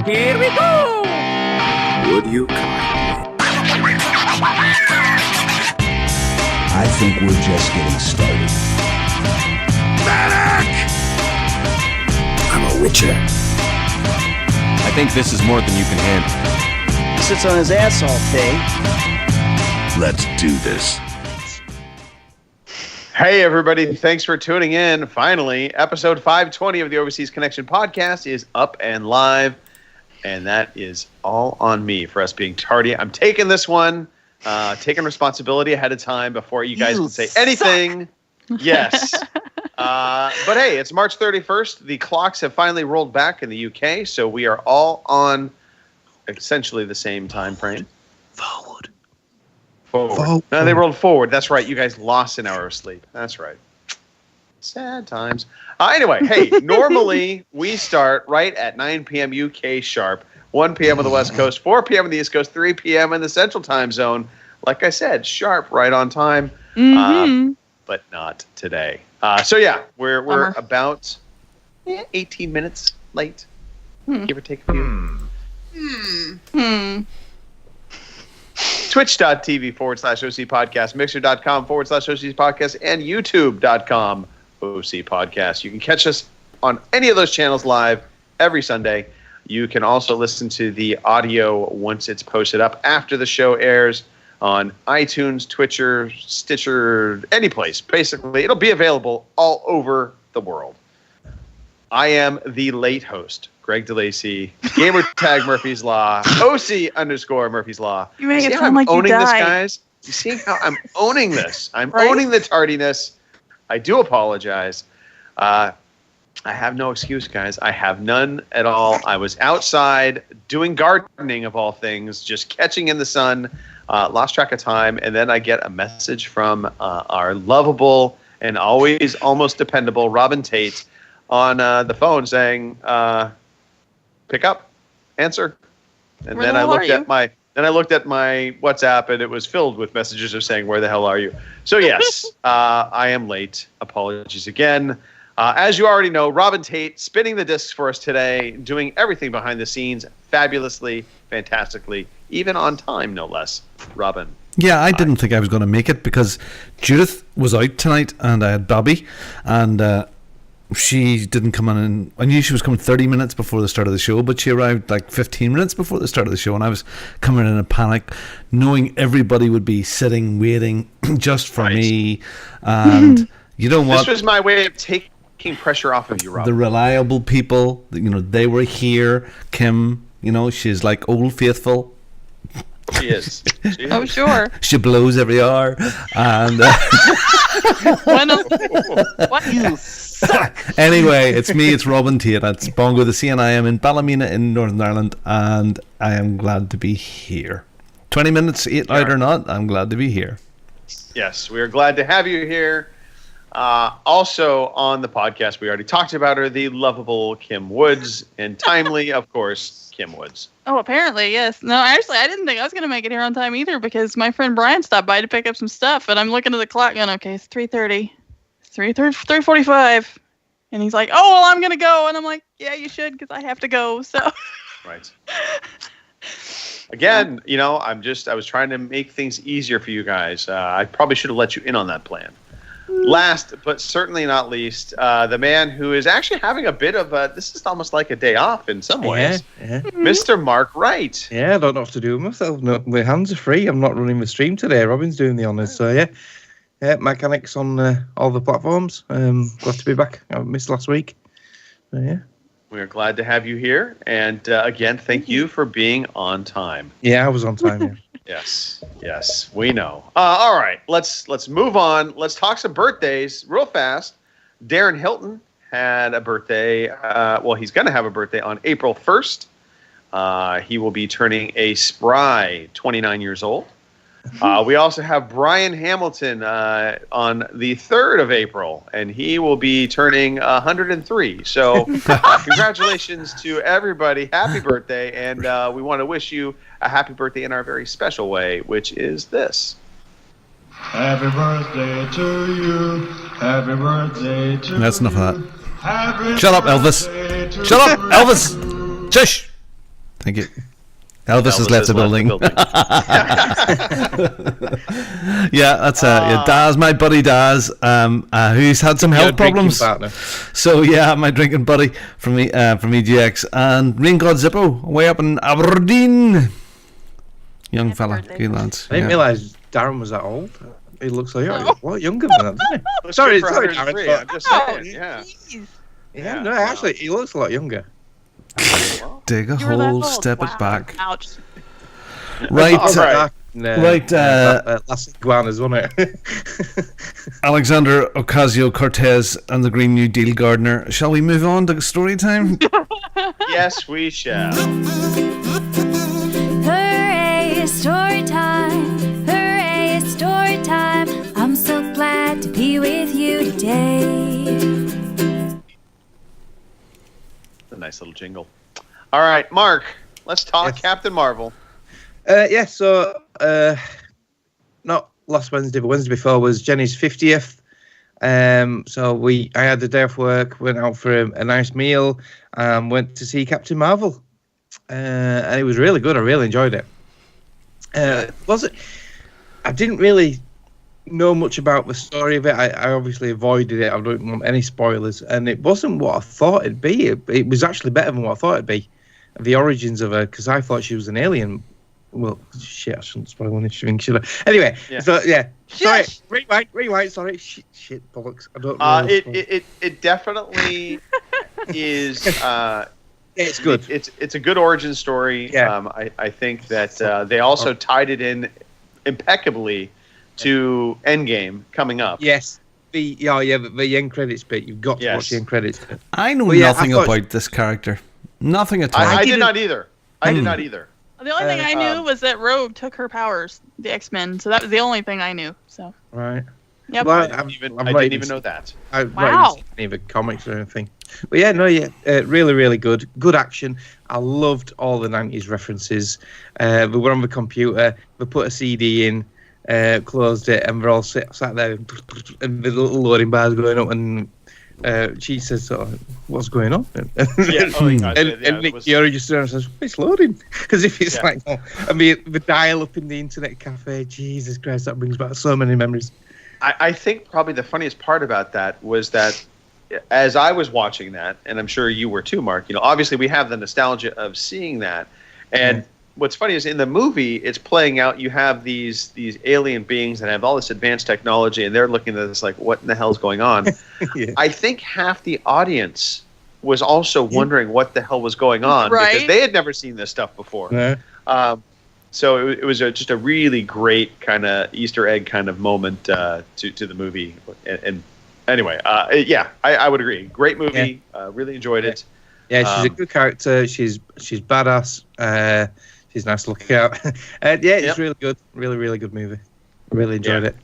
Here we go! Would you kindly? I think we're just getting started. Medic! I'm a witcher. I think this is more than you can handle. He sits on his ass all day. Let's do this. Hey, everybody. Thanks for tuning in. Finally, episode 520 of the Overseas Connection podcast is up and live. And that is all on me for us being tardy. I'm taking this one, taking responsibility ahead of time before you guys can say anything. Yes. But hey, it's March 31st. The clocks have finally rolled back in the UK, so we are all on essentially the same time frame. Forward. No, they rolled forward. That's right. You guys lost an hour of sleep. That's right. Sad times. Anyway, hey, normally we start right at 9 p.m. UK sharp, 1 p.m. on the West Coast, 4 p.m. on the East Coast, 3 p.m. in the Central Time Zone. Like I said, sharp, right on time, but not today. So yeah, we're about 18 minutes late, give or take a few. Twitch.tv/OC Podcast, Mixer.com/OC Podcast, and YouTube.com OC Podcast. You can catch us on any of those channels live every Sunday. You can also listen to the audio once it's posted up after the show airs on iTunes, Twitcher, Stitcher, any place. Basically, it'll be available all over the world. I am the late host, Greg DeLacy, gamer tag Murphy's Law, OC_Murphy's Law. You make it sound sound like you this, died. guys? You see how I'm owning this? I'm Right? owning the tardiness. I do apologize. I have no excuse, guys. I have none at all. I was outside doing gardening, of all things, just catching in the sun, lost track of time, and then I get a message from our lovable and always almost dependable Robin Tate on the phone saying, pick up, answer. And then I looked at my WhatsApp, and it was filled with messages of saying, where the hell are you? So yes, I am late. Apologies again. As you already know, Robin Tate spinning the discs for us today, doing everything behind the scenes fabulously, fantastically, even on time, no less. Robin. Yeah, I didn't think I was going to make it because Judith was out tonight and I had Bobby, and she didn't come on. And I knew she was coming 30 minutes before the start of the show, but she arrived like 15 minutes before the start of the show, and I was coming in a panic, knowing everybody would be sitting, waiting just for me. And you know what? This was my way of taking pressure off of you, Robin. The reliable people, they were here. Kim, she's like Old Faithful. She is. Oh, sure. She blows every hour, and What you suck. Anyway, it's me, it's Robin Tate. It's Bongo the Sea, and I am in Ballymena in Northern Ireland, and I am glad to be here. 20 minutes out or not, I'm glad to be here. Yes, we are glad to have you here. Also on the podcast, we already talked about her, the lovable Kim Woods, and timely, of course, Kim Woods. Oh, apparently, yes. No, actually, I didn't think I was going to make it here on time either because my friend Brian stopped by to pick up some stuff, and I'm looking at the clock going, okay, it's 3:30. It's 3:45. And he's like, oh, well, I'm going to go. And I'm like, yeah, you should because I have to go. So. Right. Again, I was trying to make things easier for you guys. I probably should have let you in on that plan. Last, but certainly not least, the man who is actually having a bit of this is almost like a day off in some ways. Yeah. Mr. Mark Wright. Yeah, I don't know what to do with myself. No, my hands are free. I'm not running the stream today. Robin's doing the honours. So, yeah, mechanics on all the platforms. Glad to be back. I missed last week. So, yeah. We are glad to have you here. And again, thank you for being on time. Yeah, I was on time, yeah. Yes, we know. All right, let's move on. Let's talk some birthdays real fast. Darren Hilton had a birthday. He's going to have a birthday on April 1st. He will be turning a spry 29 years old. We also have Brian Hamilton on the 3rd of April, and he will be turning 103. So congratulations to everybody. Happy birthday, and we want to wish you a happy birthday in our very special way, which is this. Happy birthday to you. Happy birthday to you. That's enough of that. Happy Shut up, Elvis. birthday to Shut up, you. Elvis. Shush. Thank you. Elvis has left the building. Yeah, that's Daz, my buddy Daz, who's had some health problems. Partner. So yeah, my drinking buddy from EGX, and Rain God Zippo, way up in Aberdeen. Young fella, birthday. good lads. I didn't realise Darren was that old. He looks like a lot younger than that, doesn't he? Sorry, For sorry, 103, Darren. I'm just saying. Yeah. Jeez. Yeah, no, actually, he looks a lot younger. Dig a You were that hole, old. step Wow. it back. Ouch. Right, All right. Right, Last iguanas, wasn't it? Alexander Ocasio-Cortez and the Green New Deal gardener. Shall we move on to story time? Yes, we shall. Hooray, it's story time. Hooray, it's story time. I'm so glad to be with you today. A nice little jingle. All right, Mark, let's talk Yes. Captain Marvel. So not last Wednesday, but Wednesday before was Jenny's 50th. So I had the day off work, went out for a nice meal, went to see Captain Marvel, and it was really good. I really enjoyed it. I didn't really know much about the story of it. I obviously avoided it. I don't want any spoilers, and it wasn't what I thought it'd be. It was actually better than what I thought it'd be. The origins of her, because I thought she was an alien. Well, shit, I shouldn't spoil anything, should I? Anyway, Yeah. so yeah. Sorry, Shush. rewind, sorry. Shit, bollocks. I don't know. It definitely is. It's good. It's a good origin story. Yeah. I think that they also tied it in impeccably to Endgame coming up. Yes. The end credits bit. You've got to Yes. watch the end credits bit. I know Well, yeah, nothing I thought- about this character. Nothing at all. I did didn't- not either. I did not either. The only thing I knew was that Rogue took her powers, the X-Men. So that was the only thing I knew. So, Right. yep. Well, I didn't even know that. I've Wow. not even seen any of the comics or anything. But yeah, really, really good. Good action. I loved all the 90s references. We were on the computer, we put a CD in, closed it, and we're all sat there, and the little loading bars going up, and she says, what's going on? Yeah, oh my God, and yeah, it Nick was- Fury just turns and says, it's loading. Because if it's Yeah. like, the dial up in the internet cafe, Jesus Christ, that brings back so many memories. I think probably the funniest part about that was that as I was watching that, and I'm sure you were too, Mark, obviously we have the nostalgia of seeing that. And what's funny is in the movie, it's playing out, you have these alien beings that have all this advanced technology, and they're looking at this like, what in the hell's going on? Yeah. I think half the audience was also wondering what the hell was going on because Right. they had never seen this stuff before. Yeah. So it was just a really great kind of Easter egg kind of moment to the movie. And anyway, I would agree. Great movie. Really enjoyed it. Yeah, she's a good character. She's badass. She's nice to look at. It's really good. Really, really good movie. Really enjoyed it.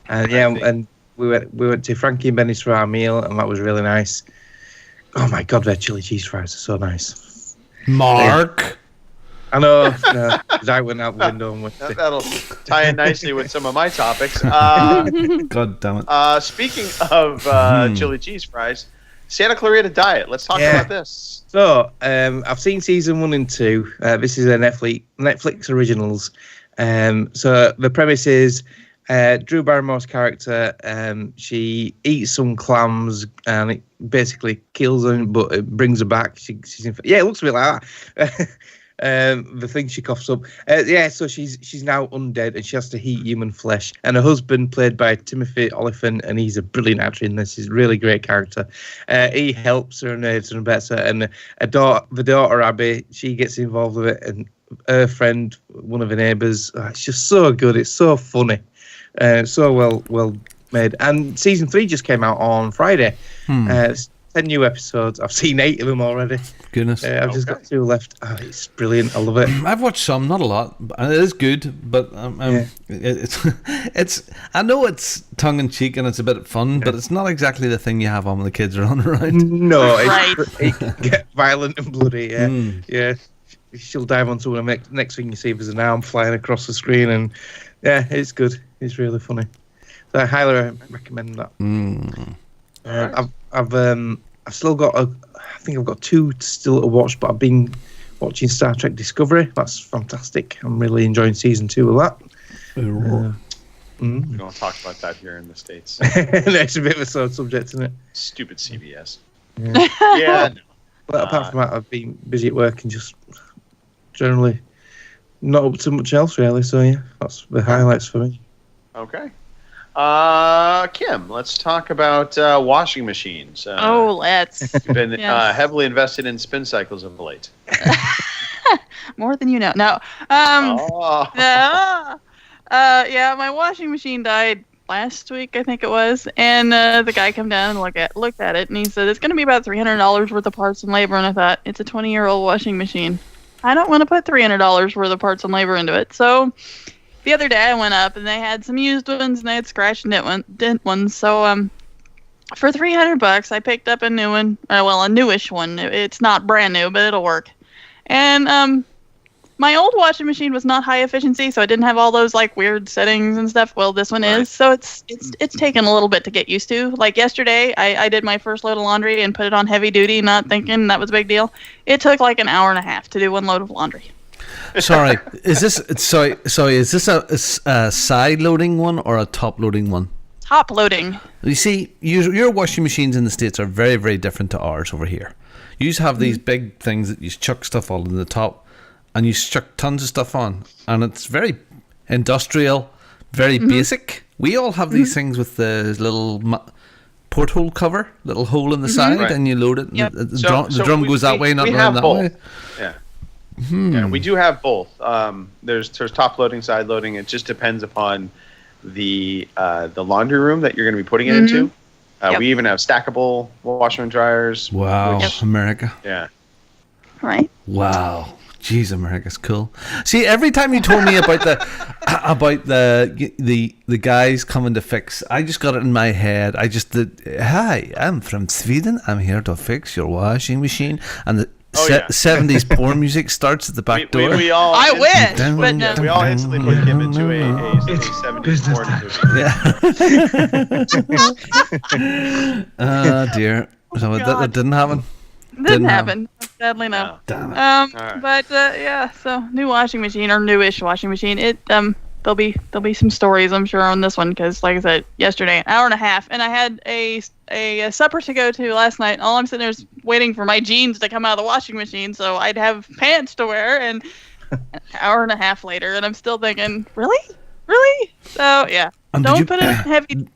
And and we went to Frankie and Benny's for our meal, and that was really nice. Oh my God, their chili cheese fries are so nice. Mark. I know. No, 'cause I went out the window and went. That'll tie in nicely with some of my topics. God damn it. Speaking of chili cheese fries, Santa Clarita Diet. Let's talk about this. So, I've seen season 1 and 2. This is a Netflix originals. So the premise is Drew Barrymore's character. She eats some clams and it basically kills her, but it brings her back. It looks a bit like that. The thing she coughs up. So she's now undead and she has to eat human flesh. And her husband, played by Timothy Olyphant, and he's a brilliant actor in this. He's a really great character. He helps her and aids her and bets her. And the daughter Abby, she gets involved with it. And her friend, one of the neighbours, it's just so good. It's so funny. So well made. And season 3 just came out on Friday. It's 10 new episodes. I've seen 8 of them already. Goodness. I've just got 2 left. Oh, it's brilliant. I love it. I've watched some, not a lot, and it is good. But it's. I know it's tongue in cheek and it's a bit fun, but it's not exactly the thing you have on when the kids are on around. No, Right. it can get violent and bloody. Yeah. She'll dive onto one. Next thing you see, there's an arm flying across the screen, and it's good. It's really funny. So I highly recommend that. I've still got I think I've got 2 still to watch, but I've been watching Star Trek Discovery. That's fantastic. I'm really enjoying season 2 of that. We don't talk about that here in the States. That's a bit of a sore subject, isn't it? Stupid CBS. Yeah. But apart from that, I've been busy at work and just generally not up to much else, really. So, yeah, that's the highlights for me. Okay. Kim, let's talk about washing machines. Let's. You've been Yes. heavily invested in spin cycles of late. More than you know. No. Yeah, my washing machine died last week, I think it was, and the guy came down and looked at it, and he said it's going to be about $300 worth of parts and labor. And I thought, it's a 20-year-old washing machine. I don't want to put $300 worth of parts and labor into it. So the other day I went up and they had some used ones and they had scratch and dent ones. So for $300 I picked up a new one, a newish one. It's not brand new, but it'll work. And my old washing machine was not high efficiency, so it didn't have all those like weird settings and stuff. Well, this one is, so it's taken a little bit to get used to. Like yesterday, I did my first load of laundry and put it on heavy duty, not thinking that was a big deal. It took like an hour and a half to do one load of laundry. Sorry, is this Is this a side loading one or a top loading one? Top loading. You see, your washing machines in the States are very, very different to ours over here. You just have these big things that you chuck stuff all in the top, and you chuck tons of stuff on, and it's very industrial, very basic. We all have these things with the little porthole cover, little hole in the side, and you load it. And the drum goes that way, not round that way. Yeah. Yeah, we do have both. There's top loading, side loading. It just depends upon the laundry room that you're going to be putting it into. We even have stackable washer and dryers. Wow, America. Yeah. Right. Wow. Jeez, America's cool. See, every time you told me about the guys coming to fix, I just got it in my head. I just did. Hi, I'm from Sweden. I'm here to fix your washing machine. And the 70s porn music starts at the back door. I wish, but no. We all instantly put Kim into a 70s porn movie. Oh dear. So that didn't happen. Didn't happen. Sadly, no. Damn it. Right. But so new washing machine or newish washing machine. It there'll be some stories I'm sure on this one because like I said yesterday, an hour and a half, and I had a supper to go to last night. All I'm sitting there is waiting for my jeans to come out of the washing machine so I'd have pants to wear, and an hour and a half later, and I'm still thinking, really? So yeah, don't put it in heavy.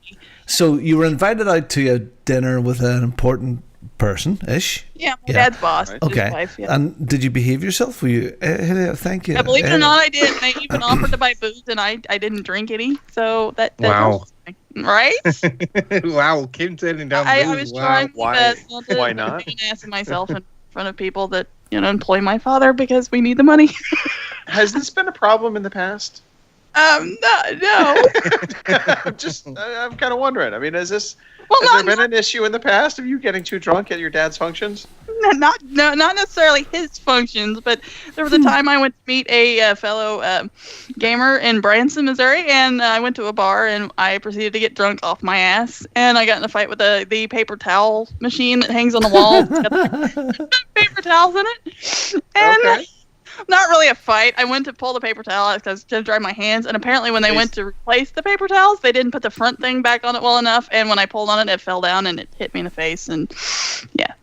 So you were invited out to a dinner with an important person-ish. Yeah, my dad's boss. Okay. His wife, yeah. And did you behave yourself? Were you? Thank you. Yeah, believe it or not, I did. And they even offered to buy booze, and I didn't drink any. So that Wow. Right? Wow, Kim turning down I booze. was Wow. trying Why- to why not? make an ass of myself in front of people that employ my father because we need the money. Has this been a problem in the past? No. I'm kind of wondering. I mean, has Well, there been an issue in the past of you getting too drunk at your dad's functions? Not necessarily his functions, but there was a time I went to meet a fellow gamer in Branson, Missouri, and I went to a bar and I proceeded to get drunk off my ass, and I got in a fight with the paper towel machine that hangs on the wall. It's got paper towels in it, and Okay. not really a fight. I went to pull the paper towel out because I was going to dry my hands, and apparently when they went to replace the paper towels, they didn't put the front thing back on it well enough, and when I pulled on it, it fell down and it hit me in the face, and yeah.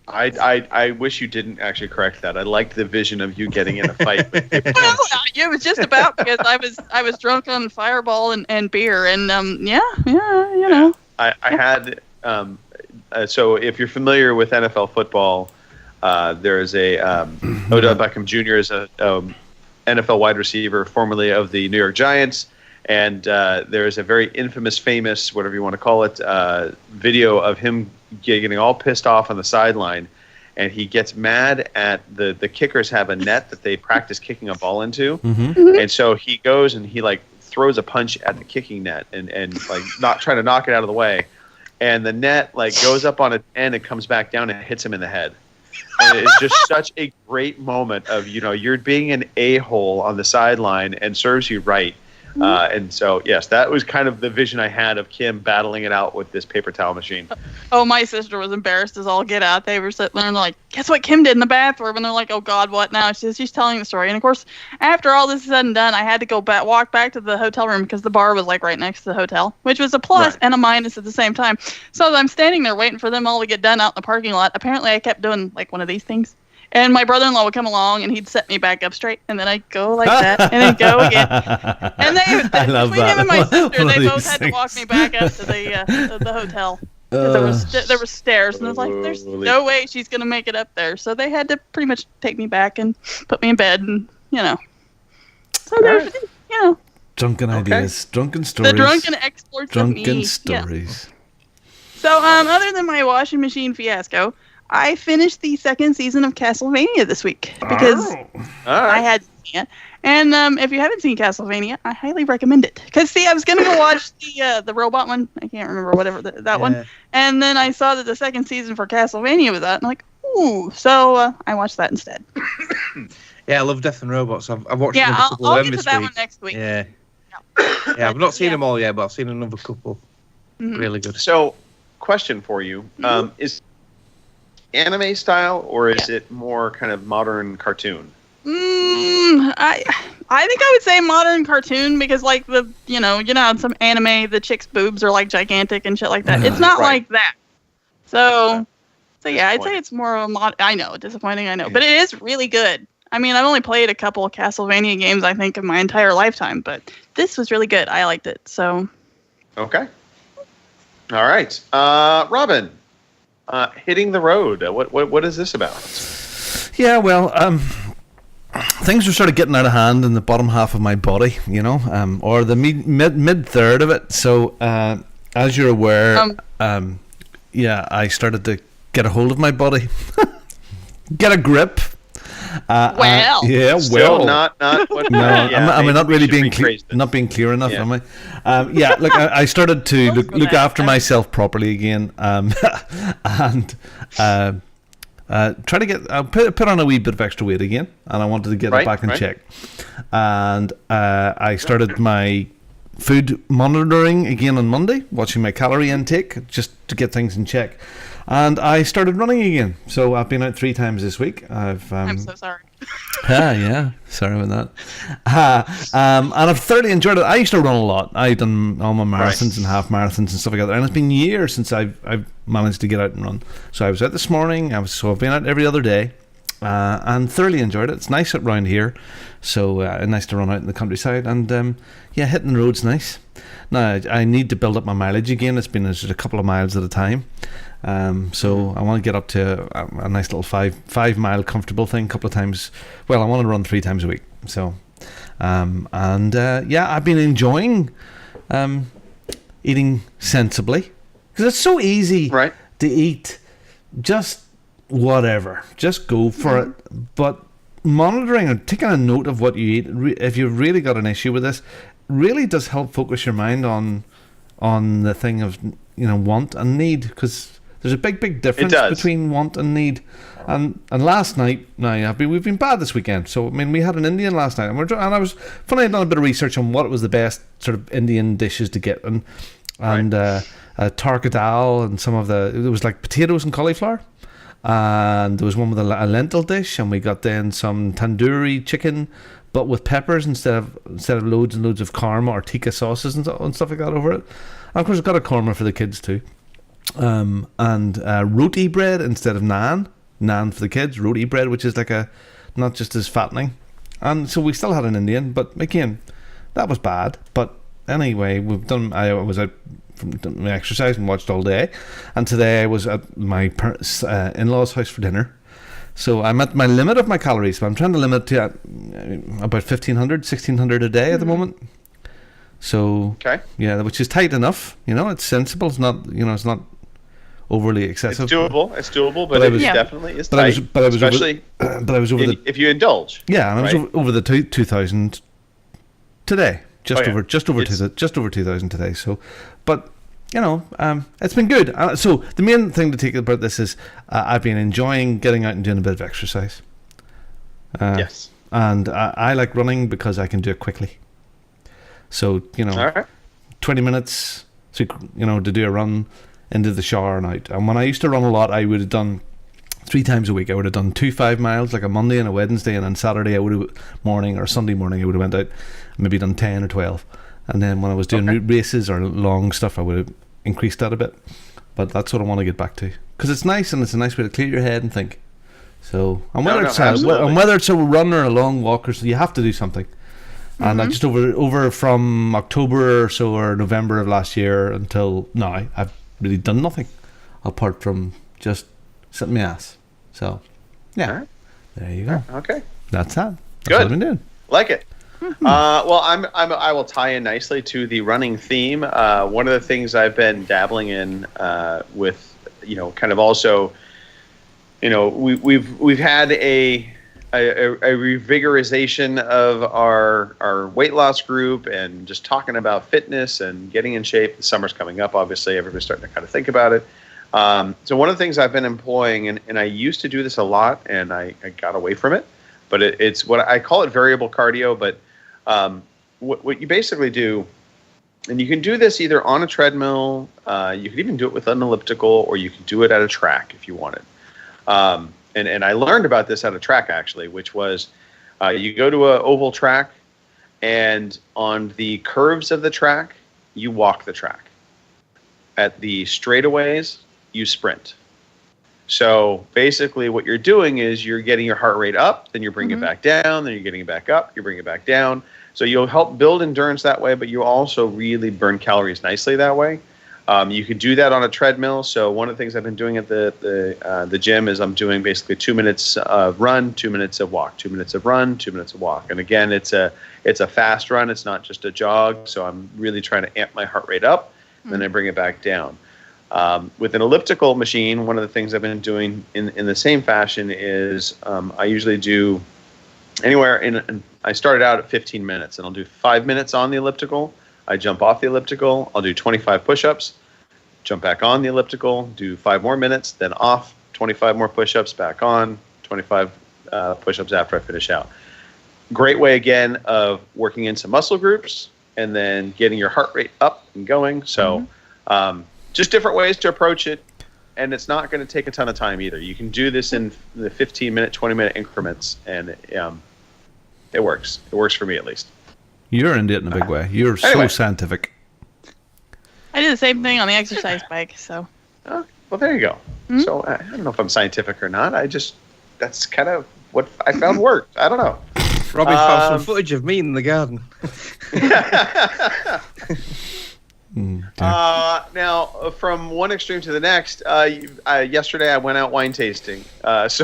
I wish you didn't actually correct that. I liked the vision of you getting in a fight with people. Well, it was just about because I was drunk on Fireball and beer, and I had so if you're familiar with NFL football, there is a Odell Beckham Jr. is a NFL wide receiver, formerly of the New York Giants, and there is a very infamous, famous, whatever you want to call it, video of him getting all pissed off on the sideline, and he gets mad at the kickers have a net that they practice kicking a ball into, and so he goes and he like throws a punch at the kicking net and like not trying to knock it out of the way, and the net like goes up on its end and comes back down and hits him in the head. And it's just such a great moment of you're being an a-hole on the sideline and serves you right. And so, yes, that was kind of the vision I had of Kim battling it out with this paper towel machine. Oh, my sister was embarrassed as all get out. They were sitting there and they're like, guess what Kim did in the bathroom? And they're like, oh, God, what now? She's telling the story. And, of course, after all this is said and done, I had to go walk back to the hotel room because the bar was, like, right next to the hotel, which was a plus and a minus at the same time. So I'm standing there waiting for them all to get done out in the parking lot. Apparently, I kept doing, like, one of these things. And my brother-in-law would come along, and he'd set me back up straight, and then I'd go like that, and then go again. And I love between that. him and my sister, One of they both these had to walk me back up to the hotel. 'Cause there were stairs, and I was like, "There's no way she's gonna make it up there." So they had to pretty much take me back and put me in bed, and So there's, Drunken ideas, drunken stories. The drunken exploits drunken of me. stories. Yeah. So other than my washing machine fiasco, I finished the second season of Castlevania this week because I had to see it. And if you haven't seen Castlevania, I highly recommend it. Because, see, I was going to go watch the robot one. I can't remember, whatever, that one. And then I saw that the second season for Castlevania was out. And I'm like, ooh. So I watched that instead. Yeah, I love Death and Robots. I've watched another couple I'll of them get to this that week. one next week. Yeah. Yeah, I've not seen them all yet, but I've seen another couple. Mm-hmm. Really good. So, question for you. Is anime style, or is it more kind of modern cartoon? I think I would say modern cartoon because, like, in some anime, the chicks' boobs are, like, gigantic and shit like that. It's not like that. So yeah, I'd say it's more of a I know, disappointing, I know. But it is really good. I mean, I've only played a couple of Castlevania games, I think, in my entire lifetime, but this was really good. I liked it, so. Okay. All right. Robin, hitting the road. What is this about? Yeah, well, things were sort of getting out of hand in the bottom half of my body, or the mid third of it. So, as you're aware, I started to get a hold of my body, get a grip. Still not what. No, am I not really being clear? It. Not being clear enough, am I? Look, I started to look after myself properly again, and try to get put on a wee bit of extra weight again, and I wanted to get it back in check. And I started my food monitoring again on Monday, watching my calorie intake just to get things in check. And I started running again. So I've been out 3 times this week. I'm so sorry. Yeah, sorry about that. And I've thoroughly enjoyed it. I used to run a lot. I've done all my marathons and half marathons and stuff like that. And it's been years since I've managed to get out and run. So I was out this morning. I've been out every other day. And thoroughly enjoyed it. It's nice around here. So nice to run out in the countryside. And hitting the road's nice. Now, I need to build up my mileage again. It's been just a couple of miles at a time. So I want to get up to a nice little 5 mile comfortable thing a couple of times. Well, I want to run 3 times a week. So, I've been enjoying eating sensibly because it's so easy to eat just whatever, just go for it. But monitoring and taking a note of what you eat, if you've really got an issue with this, really does help focus your mind on the thing of want and need, because there's a big difference between want and need. And last night, we've been bad this weekend. So I mean, we had an Indian last night, and I was funny. I'd done a bit of research on what was the best sort of Indian dishes to get, and tarka dal and some of it was like potatoes and cauliflower, and there was one with a lentil dish, and we got then some tandoori chicken, but with peppers instead of loads and loads of korma or tikka sauces and stuff like that over it. And of course, I've got a korma for the kids too. And roti bread instead of naan for the kids, roti bread, which is like not just as fattening. And so we still had an Indian, but again, that was bad. But anyway, I was out from my exercise and watched all day, and today I was at my in-laws' house for dinner. So I'm at my limit of my calories, but I'm trying to limit to about 1,500 a day at the moment. So which is tight enough. It's sensible. It's not it's not overly excessive. It's doable, but it definitely is tight. If you indulge. Yeah, and I was over the 2,000 today. Just over 2,000 today. So, but it's been good. So the main thing to take about this is I've been enjoying getting out and doing a bit of exercise. Yes. And I like running because I can do it quickly. So, All right. 20 minutes to do a run into the shower and out. And when I used to run a lot, I would have done 3 times a week. I would have done 2 5 miles, like a Monday and a Wednesday, and then Saturday I would have morning or Sunday morning I would have went out, maybe done 10 or 12. And then when I was doing races or long stuff, I would have increased that a bit. But that's what I want to get back to, because it's nice, and it's a nice way to clear your head and think. So, and whether it's a run or a long walk, or so, you have to do something. And I just over from October or so, or November of last year until now, I've really done nothing apart from just sit my ass. So, yeah, there you go. Okay, that's that. That's Good. what I've been doing. Like it. Well, I will tie in nicely to the running theme. One of the things I've been dabbling in with, kind of also, we've had a revigorization of our weight loss group, and just talking about fitness and getting in shape. The summer's coming up, obviously. Everybody's starting to kind of think about it. So one of the things I've been employing, and I used to do this a lot, and I got away from it, but it's what I call it variable cardio. But what you basically do, and you can do this either on a treadmill, you can even do it with an elliptical, or you can do it at a track if you wanted. And I learned about this at a track, actually, which was you go to an oval track, and on the curves of the track, you walk the track. At the straightaways, you sprint. So basically what you're doing is you're getting your heart rate up, then you're bringing it back down, then you're getting it back up, you're bringing it back down. So you'll help build endurance that way, but you also really burn calories nicely that way. You can do that on a treadmill. So one of the things I've been doing at the gym is I'm doing basically 2 minutes of run, 2 minutes of walk, 2 minutes of run, 2 minutes of walk. And again, it's a fast run. It's not just a jog. So I'm really trying to amp my heart rate up, and then I bring it back down. With an elliptical machine, one of the things I've been doing in the same fashion is I usually do anywhere in. I started out at 15 minutes, and I'll do 5 minutes on the elliptical. I jump off the elliptical. I'll do 25 push-ups, jump back on the elliptical, do 5 more minutes, then off, 25 more push-ups, back on, 25 push-ups after I finish out. Great way, again, of working in some muscle groups and then getting your heart rate up and going. So just different ways to approach it, and it's not going to take a ton of time either. You can do this in the 15-minute, 20-minute increments, and it works. It works for me, at least. You're into it in a big way. You're so scientific. I do the same thing on the exercise bike, so. Well, there you go. So I don't know if I'm scientific or not. That's kind of what I found worked. I don't know. Robbie found some footage of me in the garden. Now, from one extreme to the next, yesterday I went out wine tasting. Well,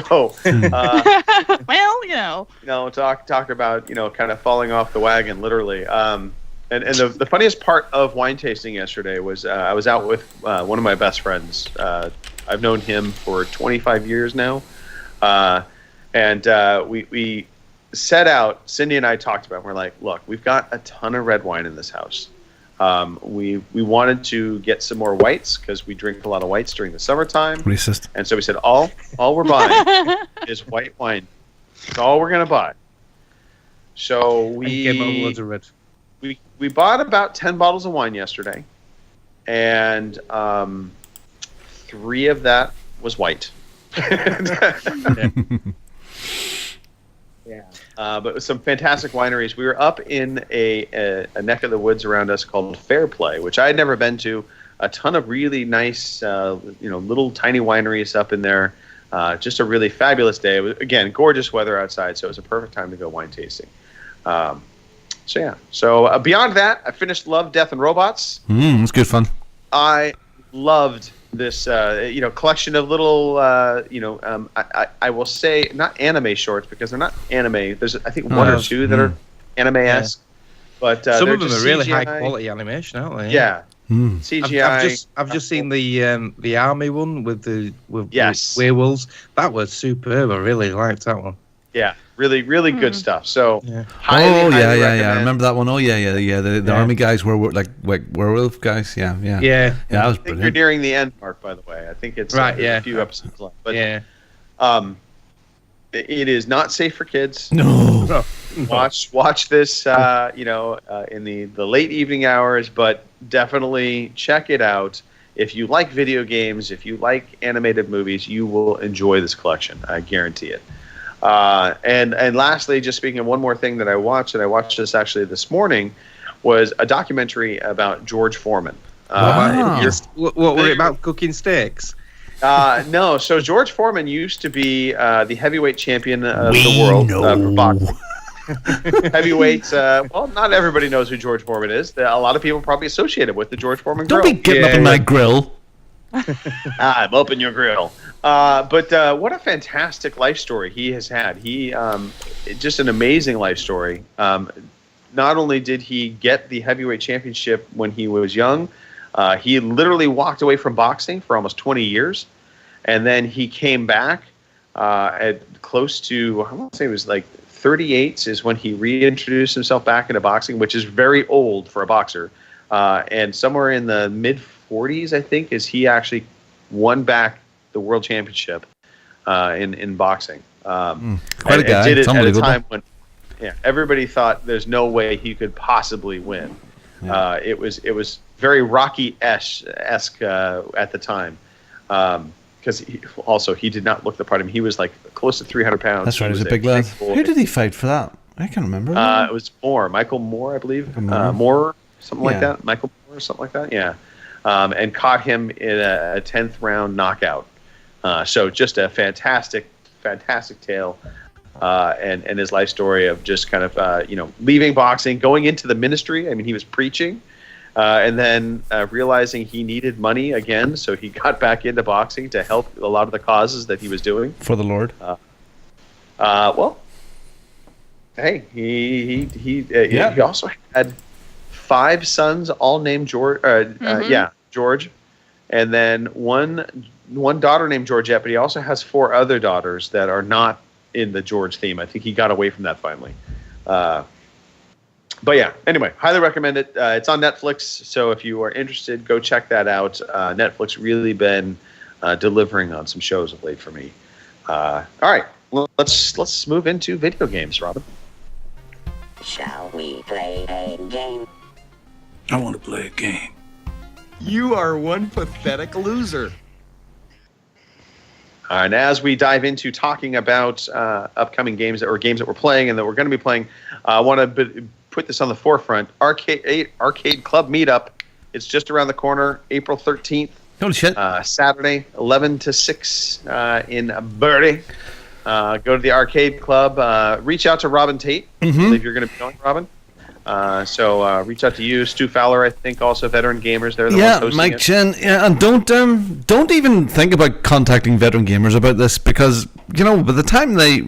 talked about kind of falling off the wagon, literally. And the funniest part of wine tasting yesterday was I was out with one of my best friends. I've known him for 25 years now, and we set out. Cindy and I talked about it. We're like, look, we've got a ton of red wine in this house. We wanted to get some more whites because we drink a lot of whites during the summertime. Racist. And so we said, all we're buying is white wine. That's all we're going to buy. So we bought about 10 bottles of wine yesterday, and 3 of that was white. Yeah. But with some fantastic wineries. We were up in a neck of the woods around us called Fairplay, which I had never been to. A ton of really nice, little tiny wineries up in there. Just a really fabulous day. It was, again, gorgeous weather outside, so it was a perfect time to go wine tasting. So beyond that, I finished Love, Death, and Robots. It's good fun. I loved this, collection of little, I will say not anime shorts because they're not anime. There's, I think, one or two that are anime-esque, but some of them are really CGI. high quality animation, aren't they? Yeah. CGI. I've just seen the army one with the werewolves. That was superb. I really liked that one. Yeah, really, really good stuff. So, highly recommend. I remember that one. Oh yeah. The army guys were like werewolf guys. Yeah. That was brilliant. You're nearing the end mark, by the way. I think it's a few episodes left. But it is not safe for kids. No. watch this, in the late evening hours, but definitely check it out. If you like video games, if you like animated movies, you will enjoy this collection. I guarantee it. And lastly, just speaking of one more thing that I watched, and I watched this actually this morning, was a documentary about George Foreman. What were it about? Cooking steaks? No. So George Foreman used to be the heavyweight champion of the world for boxing. Heavyweight. Well, not everybody knows who George Foreman is. A lot of people probably associate it with the George Foreman grill. Don't be getting up in my grill. I'm up in your grill. But what a fantastic life story he has had. He just an amazing life story. Not only did he get the heavyweight championship when he was young, he literally walked away from boxing for almost 20 years, and then he came back at close to, I want to say it was like 38 is when he reintroduced himself back into boxing, which is very old for a boxer. And somewhere in the mid 40s, I think, is he actually won back the world championship in boxing. Quite a guy. Did it at a time when everybody thought there's no way he could possibly win. Yeah. It was very Rocky-esque at the time. Because he did not look the part. I mean, he was like close to 300 pounds. That's right, he was a big lad. Who did he fight for that? I can't remember. It was Michael Moore, I believe. Moore, something like that. Michael Moore, something like that. Yeah, and caught him in a 10th round knockout. So just a fantastic tale, and his life story of just kind of leaving boxing, going into the ministry. I mean, he was preaching. And then realizing he needed money again, so he got back into boxing to help a lot of the causes that he was doing for the Lord. Well, hey, he also had 5 sons, all named George. George, and then one daughter named Georgette. But he also has 4 other daughters that are not in the George theme. I think he got away from that finally. But yeah, anyway, highly recommend it. It's on Netflix, so if you are interested, go check that out. Netflix really been delivering on some shows of late for me. All right, let's move into video games, Robin. Shall we play a game? I want to play a game. You are one pathetic loser. And as we dive into talking about upcoming games or games that we're playing and that we're going to be playing, I want to put this on the forefront. Arcade Club Meetup. It's just around the corner, April 13th. Holy shit. Saturday, 11 to 6 in Burley. Go to the Arcade Club. Reach out to Robin Tate. I believe you're going to be going, Robin. So reach out to you, Stu Fowler. I think also Veteran Gamers. They're the ones hosting Mike it. Chen. Yeah, and don't even think about contacting Veteran Gamers about this, because by the time they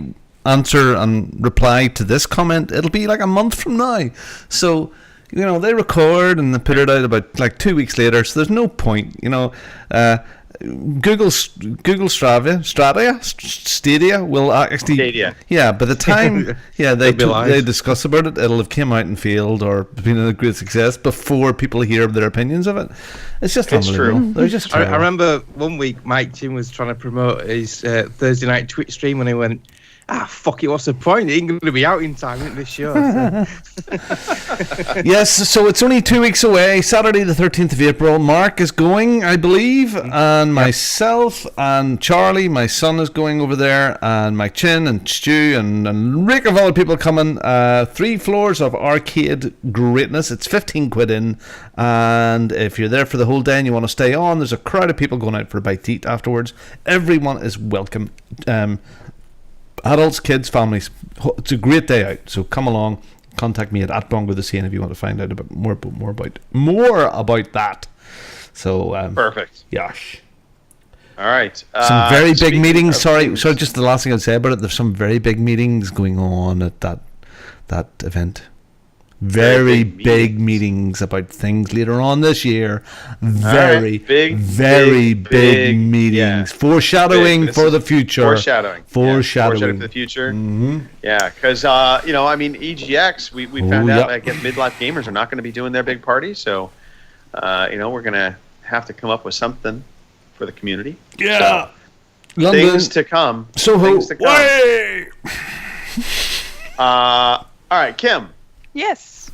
answer and reply to this comment, it'll be like a month from now. So they record and they put it out about like 2 weeks later. So there's no point. Google Stadia will actually Stadia. Yeah, by the time they discuss about it, it'll have came out in field or been a great success before people hear their opinions of it. It's unbelievable. True. They're just I remember one week Mike Chin was trying to promote his Thursday night Twitch stream, and he went, fuck it, what's the point? It ain't going to be out in time, isn't this show? Yes, so it's only 2 weeks away, Saturday the 13th of April. Mark is going, I believe, and myself and Charlie, my son, is going over there, and Mike Chin and Stu and Rick of all the people coming. 3 floors of arcade greatness. It's 15 quid in, and if you're there for the whole day and you want to stay on, there's a crowd of people going out for a bite to eat afterwards. Everyone is welcome. Adults, kids, families. It's a great day out, so come along. Contact me at @BongoTheScene if you want to find out about more about that. So perfect. Yeah. All right. Some very big meetings. Sorry. Just the last thing I'd say about it. There's some very big meetings going on at that event. Very big meetings about things later on this year. Very big meetings. Yeah. Foreshadowing for the future. Foreshadowing for the future. Mm-hmm. Yeah, because EGX, we found out I guess Midlife Gamers are not going to be doing their big party, so we're going to have to come up with something for the community. Yeah. So, things to come. Soho. Things to come. All right, Kim. Yes.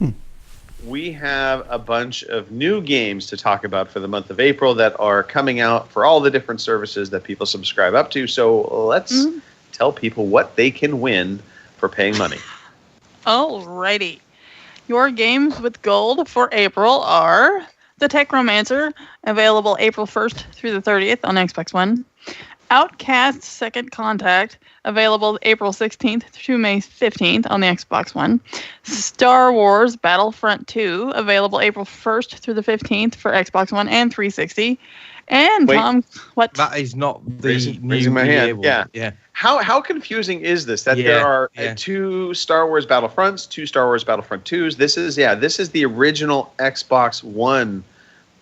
We have a bunch of new games to talk about for the month of April that are coming out for all the different services that people subscribe up to. So let's tell people what they can win for paying money. Alrighty. Your games with gold for April are The Techromancer, available April 1st through the 30th on Xbox One. Outcast Second Contact, available April 16th through May 15th on the Xbox One. Star Wars Battlefront 2, available April 1st through the 15th for Xbox One and 360. And Wait. Tom, what? That is not the Raising my hand. one. Yeah. Yeah. How confusing is this? That Yeah, there are yeah. 2 Star Wars Battlefronts, 2 Star Wars Battlefront 2s. This is the original Xbox One,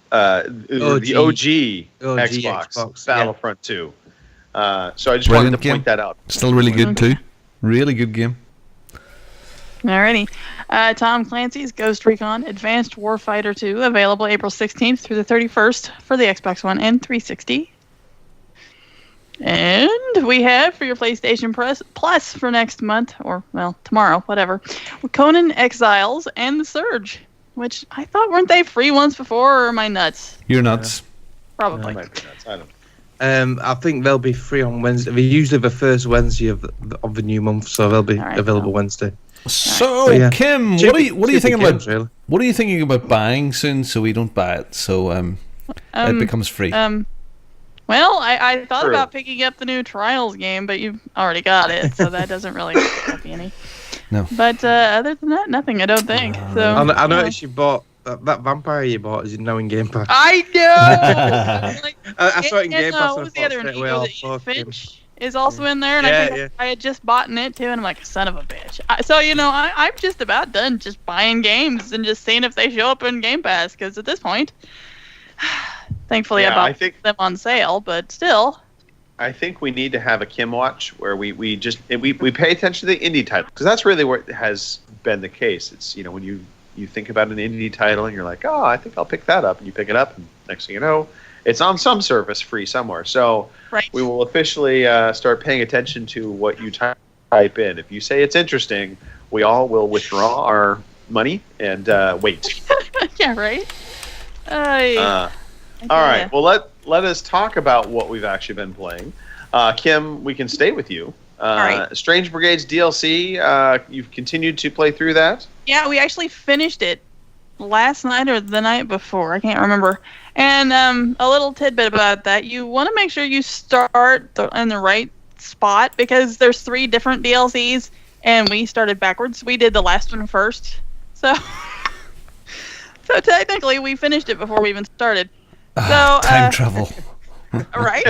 the OG Xbox Battlefront 2. So I just wanted to point that out. Still really good too. Really good game. Alrighty. Tom Clancy's Ghost Recon Advanced Warfighter 2, available April 16th through the 31st for the Xbox One and 360. And we have for your PlayStation Plus for next month, or, well, tomorrow, whatever, Conan Exiles and The Surge, which I thought, weren't they free once before, or am I nuts? You're nuts. Probably. Might be nuts. I don't know. I think they'll be free on Wednesday. They're usually the first Wednesday of the new month, so they'll be available Wednesday. So, But yeah. Kim, Cheap- what are you cheap thinking games, about? really. What are you thinking about buying soon, so we don't buy it, so it becomes free? Well, I thought True. about picking up the new Trials game, but you've already got it, so that doesn't really help you any. No. But other than that, nothing, I don't think. So I noticed you bought that vampire you bought is now in Game Pass. I know. Like, I saw it in Game Pass. what was the other one? Was it Edith Finch? Finch is also in there, and Yeah, I think I had just bought it too, and I'm like, son of a bitch. So I'm just about done just buying games and just seeing if they show up in Game Pass, because at this point, thankfully I bought them on sale, but still. I think we need to have a Kim Watch where we pay attention to the indie title, because that's really where it has been the case. It's when you think about an indie title and you're like, oh, I think I'll pick that up, and you pick it up, and next thing you know, it's on some service free somewhere. So we will officially start paying attention to what you type in. If you say it's interesting, we all will withdraw our money and wait. Yeah, right. All right. Well, let us talk about what we've actually been playing. Kim, we can stay with you. right. Strange Brigades DLC. You've continued to play through that. Yeah, we actually finished it last night or the night before. I can't remember. And a little tidbit about that: you want to make sure you start in the right spot, because there's 3 different DLCs, and we started backwards. We did the last one first, so technically we finished it before we even started. So time travel. Right?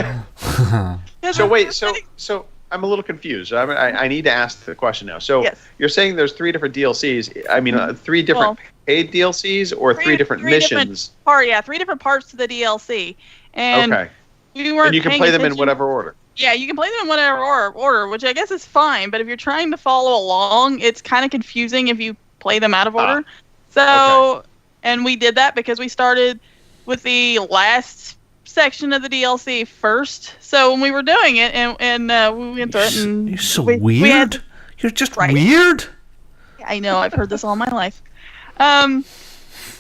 So wait, so I'm a little confused. I need to ask the question now. So you're saying there's 3 different DLCs. I mean, 3 different paid DLCs, or 3 different missions? 3 different parts to the DLC. And we weren't. And you can paying play them in attention. whatever order. Yeah, you can play them in whatever order, which I guess is fine. But if you're trying to follow along, it's kind of confusing if you play them out of order. And we did that because we started with the last section of the DLC first. So when we were doing it, and we went through it, and you're so weird. You're just weird. I know. I've heard this all my life.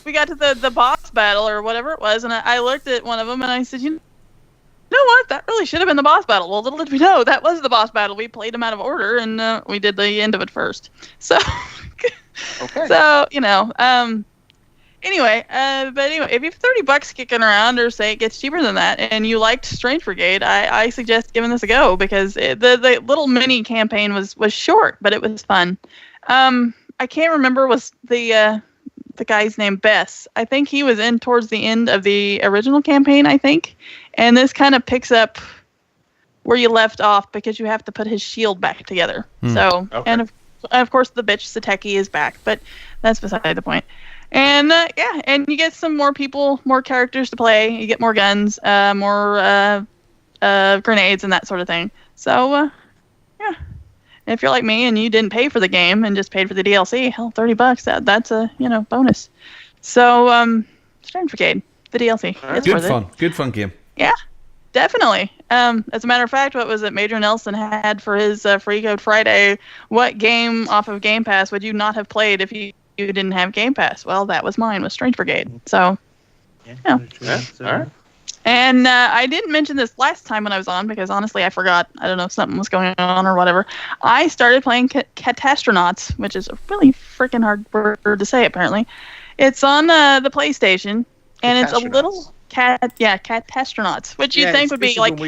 We got to the boss battle or whatever it was, and I looked at one of them and I said, you know what? That really should have been the boss battle. Well, little did we know that was the boss battle. We played them out of order, and we did the end of it first. So, so anyway, if you have $30 kicking around, or say it gets cheaper than that, and you liked Strange Brigade, I suggest giving this a go, because the little mini campaign was short, but it was fun. I can't remember was the guy's name. Bess. I think he was in towards the end of the original campaign, I think. And this kind of picks up where you left off, because you have to put his shield back together. So, and of course the bitch Sateki is back, but that's beside the point. And and you get some more people, more characters to play. You get more guns, more grenades, and that sort of thing. So, yeah. And if you're like me and you didn't pay for the game and just paid for the DLC, hell, $30, that's a bonus. So, Strange Brigade, the DLC, it's Good worth fun. it. Good fun game. Yeah, definitely. As a matter of fact, what was it Major Nelson had for his Free Code Friday? What game off of Game Pass would you not have played if you didn't have Game Pass? Well, that was mine, was Strange Brigade. So, yeah. So, All right. And I didn't mention this last time when I was on because honestly I forgot. I don't know if something was going on or whatever. I started playing Catastronauts, which is a really freaking hard word to say apparently. It's on the PlayStation, and it's a little Catastronauts, which you think would be like...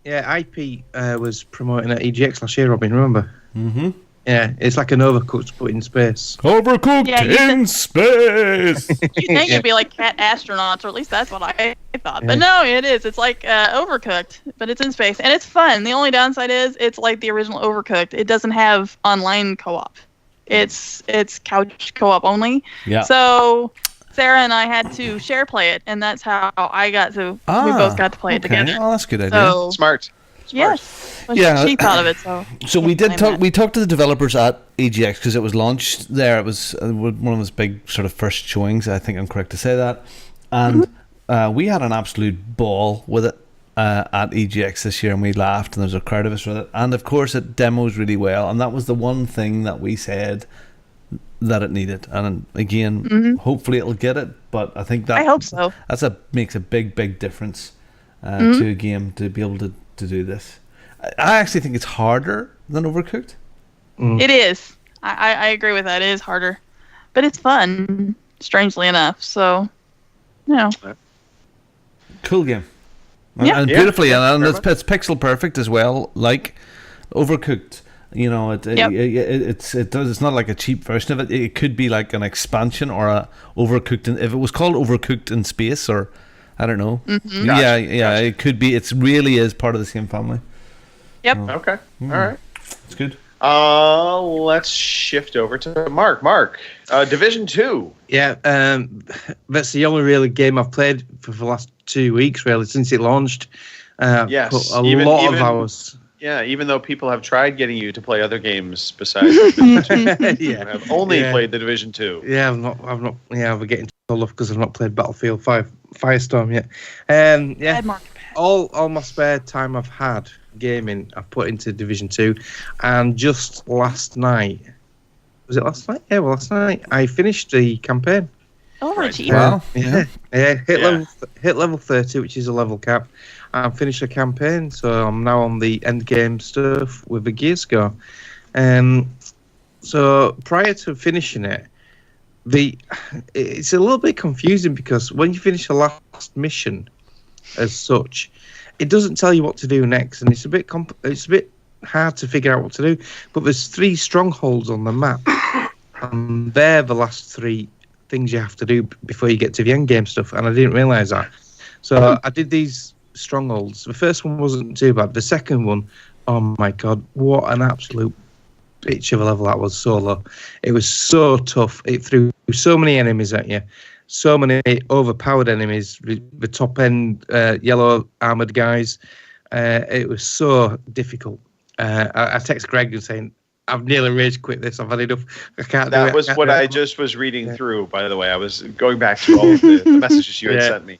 IP was promoting at EGX last year, Robin, remember? Mm-hmm. Yeah, it's like an Overcooked but in space. Overcooked in space! You think it'd be like Cat Astronauts, or at least that's what I thought. But no, it is. It's like Overcooked, but it's in space. And it's fun. The only downside is it's like the original Overcooked. It doesn't have online co-op. It's couch co-op only. Yeah. So Sarah and I had to share play it, and that's how I got to... we both got to play it together. Oh, that's a good idea. So, Smart. yes. Well, Yeah. She thought of it, so... So we did talk. We talked to the developers at EGX because it was launched there. It was one of those big sort of first showings. I think I'm correct to say that. And we had an absolute ball with it at EGX this year, and we laughed, and there was a crowd of us with it. And of course, it demos really well, and that was the one thing that we said that it needed. And again, hopefully it'll get it. But I think that I hope so. Makes a big difference to a game to be able to do this. I actually think it's harder than Overcooked. It is. I agree with that. It is harder. But it's fun, strangely enough. So, Cool game. Yeah. And beautifully, and it's pixel perfect as well, like Overcooked. You know, it's not like a cheap version of it. It could be like an expansion or a Overcooked. If it was called Overcooked in Space, or I don't know. Gotcha. It could be. It really is part of the same family. Yep. Okay. All right. It's good. Let's shift over to Mark. Mark, Division 2. Yeah, that's the only really game I've played for the last 2 weeks, really, since it launched. Yes. Put a lot of hours. Yeah, even though people have tried getting you to play other games besides Division 2. Yeah. I've only played the Division 2. Yeah, I've not. Yeah, we're getting told off because I've not played Battlefield 5 Firestorm yet. Yeah. All my spare time I've had gaming, I've put into Division 2, and just last night, was it last night? Yeah, well, last night I finished the campaign. Oh, Richie! Wow. Hit level 30, which is a level cap, and finished the campaign. So I'm now on the end game stuff with the gear score. So prior to finishing it, it's a little bit confusing because when you finish the last mission, as such, it doesn't tell you what to do next, and it's a bit hard to figure out what to do. But there's 3 strongholds on the map, and they're the last 3 things you have to do before you get to the end game stuff, and I didn't realise that. So I did these strongholds. The first one wasn't too bad. The second one, oh my god, what an absolute bitch of a level that was solo. It was so tough. It threw so many enemies at you. So many overpowered enemies, the top end yellow armored guys. It was so difficult. I text Greg and saying, I've nearly rage quit this. I've had enough. I can't do it. That was what I just was reading through, by the way. I was going back to all of the messages you had sent me.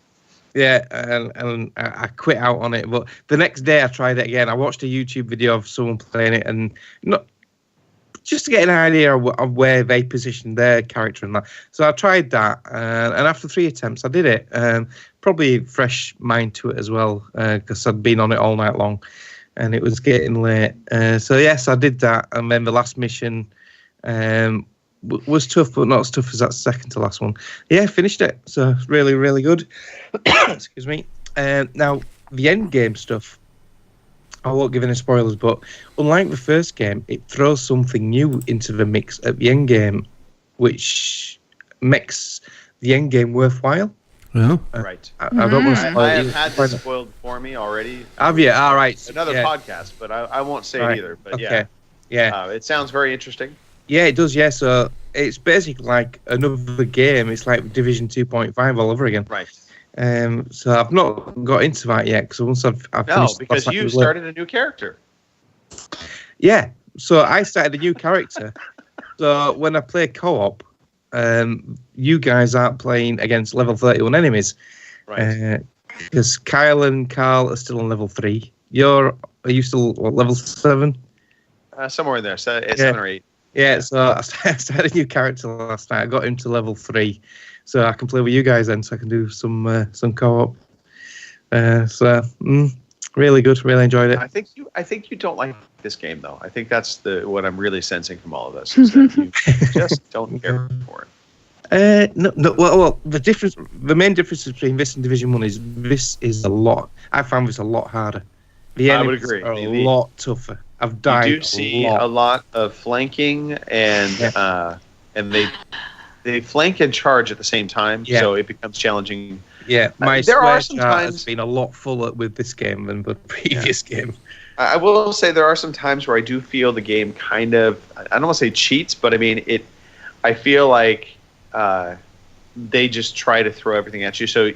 Yeah, and I quit out on it. But the next day I tried it again. I watched a YouTube video of someone playing it, and not just to get an idea of where they positioned their character and that. So I tried that, and after 3 attempts, I did it. Probably fresh mind to it as well, because I'd been on it all night long, and it was getting late. So yes, I did that, and then the last mission was tough, but not as tough as that second to last one. Yeah, finished it. So really, really good. Excuse me. Now the end game stuff, I won't give any spoilers, but unlike the first game, it throws something new into the mix at the end game, which makes the end game worthwhile. Yeah. Right. I don't want to spoil I it. have had this spoiled for me already. Have you? All right. Another podcast, but I won't say it either. But okay. Yeah. It sounds very interesting. Yeah, it does. Yeah, so it's basically like another game. It's like Division 2.5 all over again. Right. So I've not got into that yet because once I've finished, because you started a new character. Yeah, so I started a new character. So when I play co-op, you guys aren't playing against level 31 enemies. Right. because Kyle and Carl are still on level 3. Are you still level 7? Somewhere in there, 7 or 8. Yeah, so I started a new character last night. I got him to level 3, so I can play with you guys then. So I can do some co-op. Really good. Really enjoyed it. I think you don't like this game though. I think that's what I'm really sensing from all of this. Is that you just don't care for it. No. Well, the main difference between this and Division 1 is this is a lot. I found this a lot harder. The I would enemies agree. are a lot tougher. I've died. You do see a lot of flanking, and they flank and charge at the same time, so it becomes challenging. Yeah, my there are swear some chart times has been a lot fuller with this game than the previous game. I will say there are some times where I do feel the game kind of, I don't want to say cheats, but I mean I feel like they just try to throw everything at you. So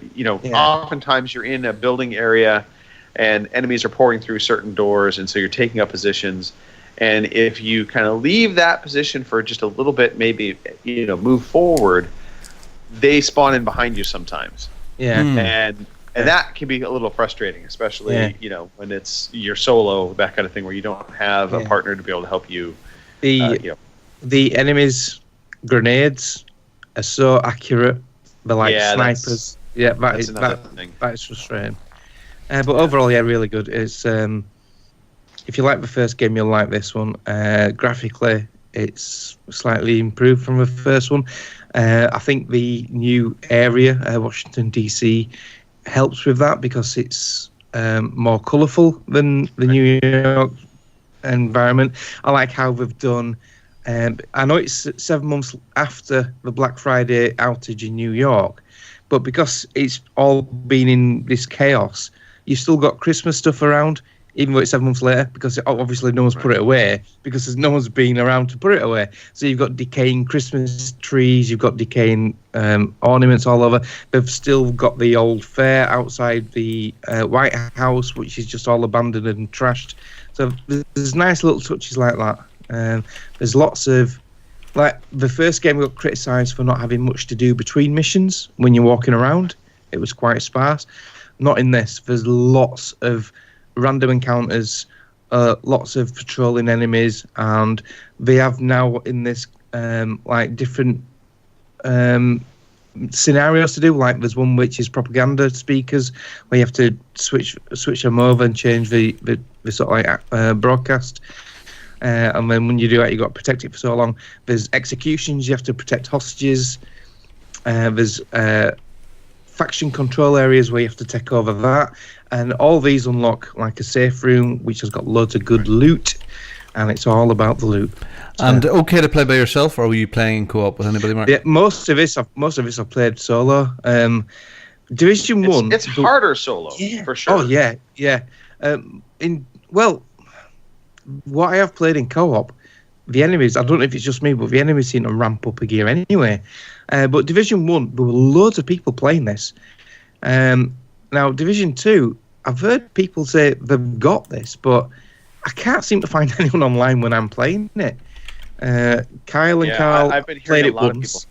oftentimes you're in a building area and enemies are pouring through certain doors, and so you're taking up positions. And if you kind of leave that position for just a little bit, maybe move forward, they spawn in behind you sometimes. Yeah. And that can be a little frustrating, especially when you're solo, that kind of thing, where you don't have a partner to be able to help you. The enemies' grenades are so accurate. They're like snipers. That's another thing. That is frustrating. But overall, really good. It's if you like the first game, you'll like this one. Graphically, it's slightly improved from the first one. I think the new area, Washington DC, helps with that because it's more colourful than the New York environment. I like how they've done. I know it's 7 months after the Black Friday outage in New York, but because it's all been in this chaos, you've still got Christmas stuff around, even though it's 7 months later, because obviously no one's put it away, because no one's been around to put it away. So you've got decaying Christmas trees, you've got decaying ornaments all over. They've still got the old fair outside the White House, which is just all abandoned and trashed. So there's nice little touches like that. There's lots of, like the first game we got criticised for not having much to do between missions when you're walking around. It was quite sparse. Not in this. There's lots of random encounters, lots of patrolling enemies, and they have now in this different scenarios to do. Like there's one which is propaganda speakers, where you have to switch them over and change the sort of like broadcast. And then when you do that, you've got to protect it for so long. There's executions, you have to protect hostages. There's faction control areas where you have to take over that. And all these unlock like a safe room, which has got loads of good loot. And it's all about the loot. And okay to play by yourself, or were you playing in co-op with anybody, Mark? Yeah, most of this I've played solo. Division 1... It's harder solo, for sure. Oh, yeah. What I have played in co-op, the enemies, I don't know if it's just me, but the enemies seem to ramp up a gear anyway. But Division 1, there were loads of people playing this. Now, Division 2, I've heard people say they've got this, but I can't seem to find anyone online when I'm playing it. Kyle and Carl I've been played it a lot once. of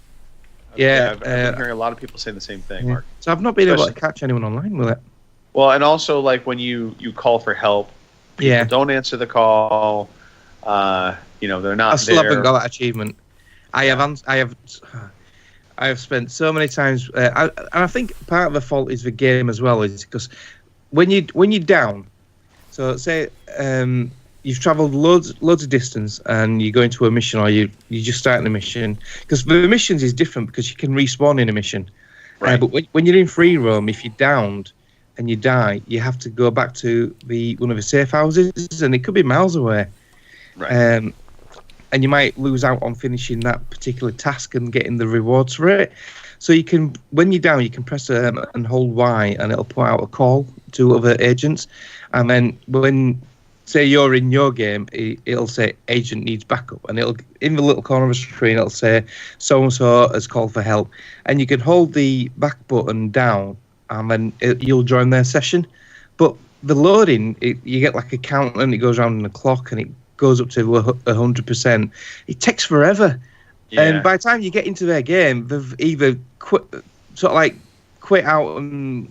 people. I've been hearing a lot of people say the same thing, Mark. So I've not been able to catch anyone online with it. Well, and also like when you call for help, people don't answer the call. They're not. I still haven't got that achievement. I have spent so many times, and I think part of the fault is the game as well, is because when you're down. So say you've travelled loads of distance and you go into a mission, or you just start a mission, because the missions is different because you can respawn in a mission. Right. But when you're in free roam, if you're downed and you die, you have to go back to one of the safe houses, and it could be miles away. Right. And you might lose out on finishing that particular task and getting the rewards for it. So you can, when you're down, you can press and hold Y, and it'll put out a call to other agents. And then when, say you're in your game, it'll say agent needs backup, and it'll, in the little corner of the screen, it'll say so and so has called for help, and you can hold the back button down, and then you'll join their session. But the loading, you get like a count, and it goes around in the clock, and it goes up to 100%. It takes forever. Yeah. And by the time you get into their game, they've either quit out and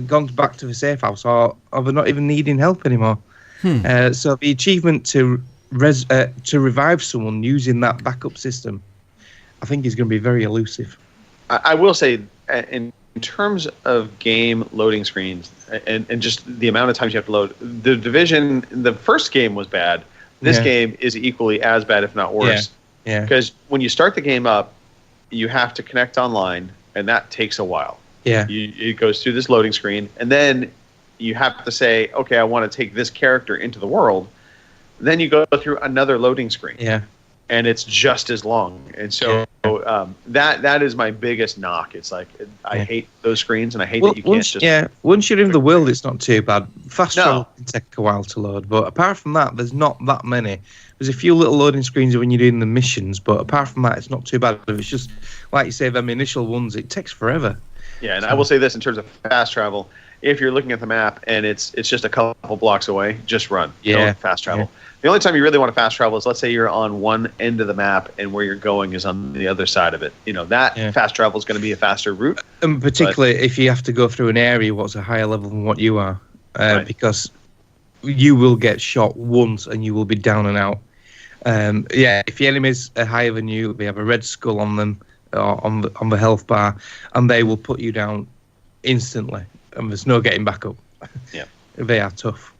gone back to the safe house, or they're not even needing help anymore. So the achievement to revive someone using that backup system, I think, is going to be very elusive. I will say, in terms of game loading screens and just the amount of times you have to load, the Division, the first game was bad. This game is equally as bad, if not worse. Yeah. Because when you start the game up, you have to connect online, and that takes a while. Yeah. It goes through this loading screen, and then you have to say, okay, I want to take this character into the world. Then you go through another loading screen. Yeah. And it's just as long. And so that is my biggest knock. It's like, I hate those screens, and I hate that you can't just... once you're in the world, it's not too bad. Fast travel can take a while to load, but apart from that, there's not that many. There's a few little loading screens when you're doing the missions, but apart from that, it's not too bad. If it's just, like you say, them initial ones, it takes forever. Yeah, and I will say this in terms of fast travel. If you're looking at the map and it's just a couple blocks away, just run. Don't fast travel. Yeah. The only time you really want to fast travel is, let's say you're on one end of the map and where you're going is on the other side of it. Fast travel is going to be a faster route. And particularly if you have to go through an area what's a higher level than what you are, because you will get shot once and you will be down and out. If the enemies are higher than you, they have a red skull on them, or on the health bar, and they will put you down instantly, and there's no getting back up. Yeah, they are tough.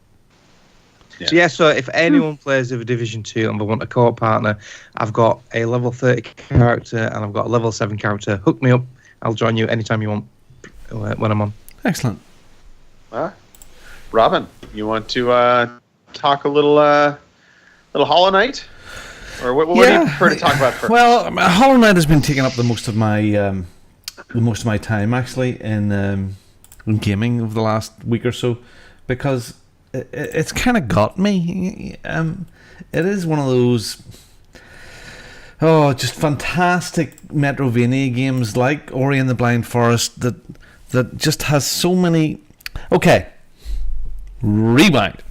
Yeah. So if anyone plays with a Division 2 and they want a co-op partner, I've got a level 30 character and I've got a level 7 character. Hook me up. I'll join you anytime you want when I'm on. Excellent. Robin, you want to talk a little Hollow Knight? Or what do you prefer to talk about first? Well, Hollow Knight has been taking up the most of my time, actually, in gaming over the last week or so, because it's kind of got me. It is one of those just fantastic Metroidvania games like Ori and the Blind Forest that just has so many... Okay, rewind.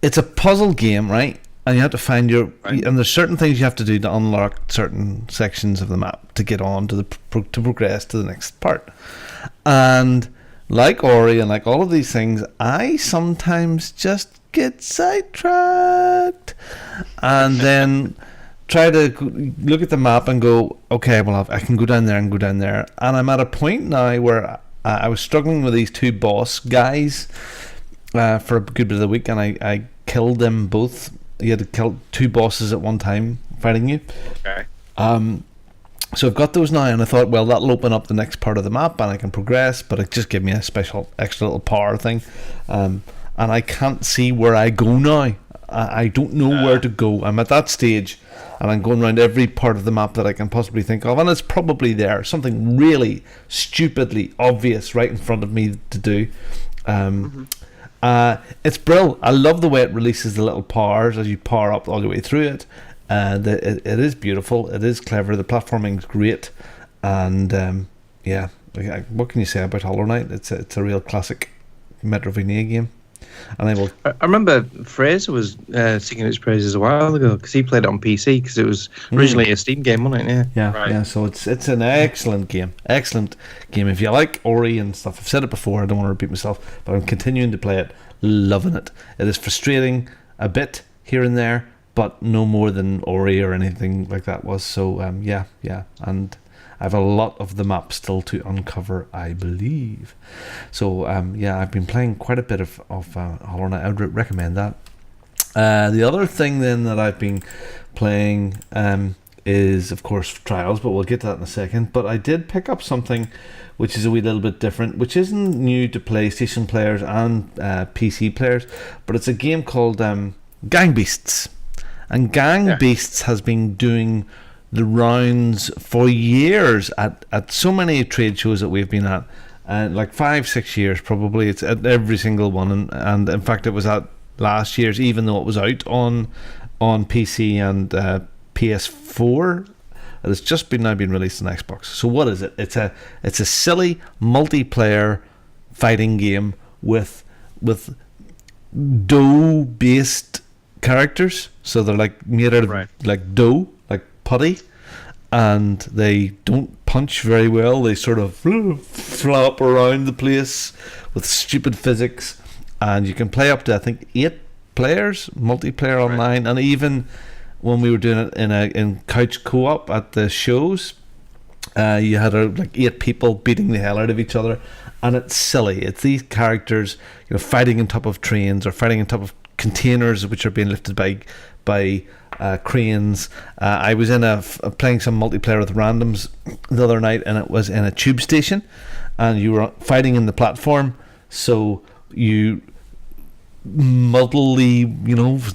It's a puzzle game, right? And you have to find and there's certain things you have to do to unlock certain sections of the map to get on to progress to the next part. And like Ori and like all of these things, I sometimes just get sidetracked and then try to look at the map and go, okay, well, I can go down there and go down there. And I'm at a point now where I was struggling with these two boss guys for a good bit of the week, and I killed them both. You had to kill two bosses at one time fighting you. Okay. So I've got those now, and I thought, well, that'll open up the next part of the map and I can progress, but it just gave me a special extra little power thing. And I can't see where I go now. I don't know where to go. I'm at that stage, and I'm going around every part of the map that I can possibly think of, and it's probably there. Something really stupidly obvious right in front of me to do. It's brilliant. I love the way it releases the little powers as you power up all the way through it. It is beautiful. It is clever. The platforming's great, and what can you say about Hollow Knight? It's a real classic Metroidvania game. And I remember Fraser was singing its praises a while ago because he played it on PC because it was originally a Steam game, wasn't it? Yeah. So it's an excellent game. If you like Ori and stuff, I've said it before. I don't want to repeat myself, but I'm continuing to play it, loving it. It is frustrating a bit here and there, but no more than Ori or anything like that was. So and I have a lot of the map still to uncover, I believe. So I've been playing quite a bit of Hollow Knight. I would recommend that. The other thing then that I've been playing is, of course, Trials, but we'll get to that in a second. But I did pick up something which is a wee little bit different, which isn't new to PlayStation players and PC players, but it's a game called Gang Beasts. And Gang Beasts has been doing the rounds for years at so many trade shows that we've been at, like 5-6 years probably. It's at every single one, and in fact it was at last year's, even though it was out on PC and PS4. It's just now been released on Xbox. So what is it? It's a silly multiplayer fighting game with dough based characters. So they're like made out of like dough, like putty, and they don't punch very well. They sort of flop around the place with stupid physics, and you can play up to I think 8 players multiplayer online, and even when we were doing it in couch co-op at the shows, you had like 8 people beating the hell out of each other, and it's silly. It's these characters, fighting on top of trains or fighting on top of containers which are being lifted by cranes. I was in playing some multiplayer with randoms the other night, and it was in a tube station, and you were fighting in the platform, so you muddily,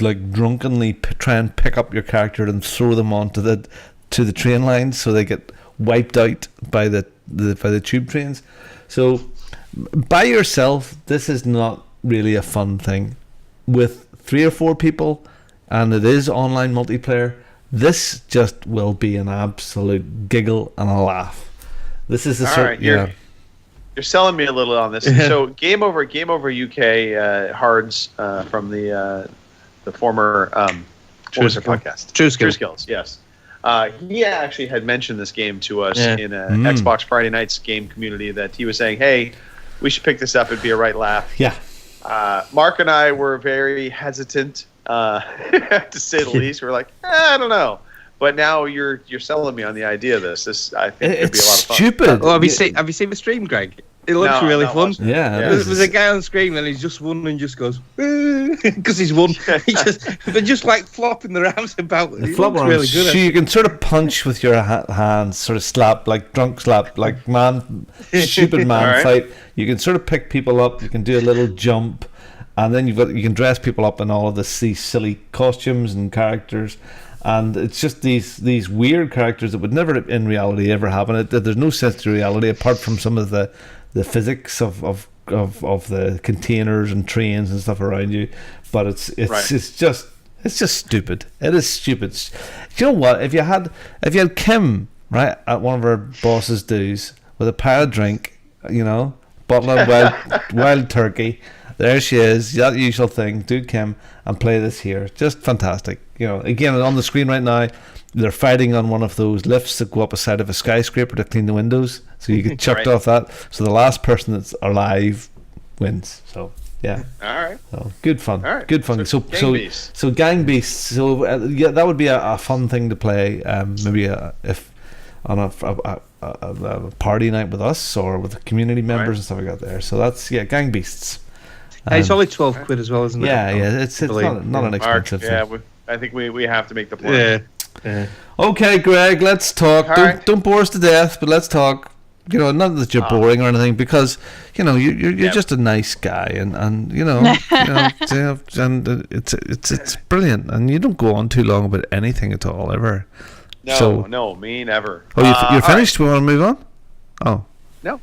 like drunkenly try and pick up your character and throw them onto the train lines, so they get wiped out by the tube trains. So by yourself, this is not really a fun thing. With 3 or 4 people, and it is online multiplayer, this just will be an absolute giggle and a laugh. This is the sort. You're selling me a little on this. So Game Over UK Hards from the former what was their podcast? True Skills. Yes. He actually had mentioned this game to us in a Xbox Friday Nights game community, that he was saying, hey, we should pick this up. It'd be a right laugh. Yeah. Mark and I were very hesitant, to say the least. We're like, I don't know. But now you're selling me on the idea of this. This, I think, could be a lot of fun. Stupid. Well, have you seen the stream, Greg? It looks really fun. Yeah. There's a guy on screen and he's just won and just goes because he's won. They're just like flopping their arms about. It looks really good. So you can sort of punch with your hands, sort of slap, like drunk slap, like stupid man fight. You can sort of pick people up. You can do a little jump, and then you can dress people up in all of these silly costumes and characters. And it's just these weird characters that would never in reality ever happen. There's no sense to reality apart from some of the physics of the containers and trains and stuff around you. But it's just stupid. It is stupid. You know what? If you had Kim right at one of our bosses' dues with a pile of drink, bottle of wild turkey. There she is, that usual thing. Do Kim and play this here. Just fantastic. Again, on the screen right now, they're fighting on one of those lifts that go up a side of a skyscraper to clean the windows. So you get chucked off that. So the last person that's alive wins. So yeah. All right. So good fun. All right. Good fun. So Gang Beasts. So that would be a fun thing to play. Maybe if on a party night with us or with community members and stuff like that. There. So that's Gang Beasts. It's only £12 as well, isn't it? Yeah, it's not an expensive thing. I think we have to make the point. Yeah. Okay, Greg, let's talk. Don't bore us to death, but let's talk. Not that you're boring or anything, because you're just a nice guy, and and it's brilliant, and you don't go on too long about anything at all ever. No, me never. Oh, you're finished. We want to move on. Oh. No.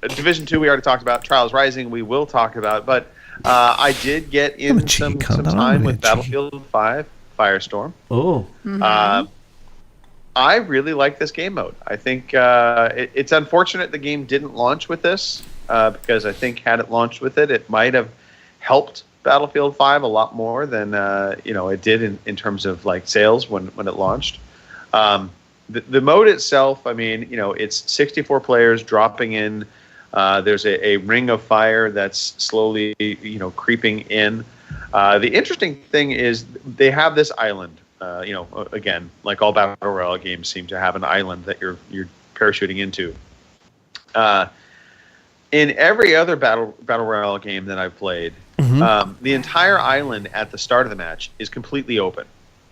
Division 2 we already talked about. Trials Rising we will talk about, but I did get in some time with Battlefield 5 Firestorm. Oh. Mm-hmm. I really like this game mode. I think it's unfortunate the game didn't launch with this, because I think had it launched with it, it might have helped Battlefield 5 a lot more than it did in terms of like sales when it launched. The mode itself, I mean, it's 64 players dropping in. There's a ring of fire that's slowly, creeping in. The interesting thing is they have this island. Again, like all battle royale games seem to have an island that you're parachuting into. In every other battle royale game that I've played, the entire island at the start of the match is completely open.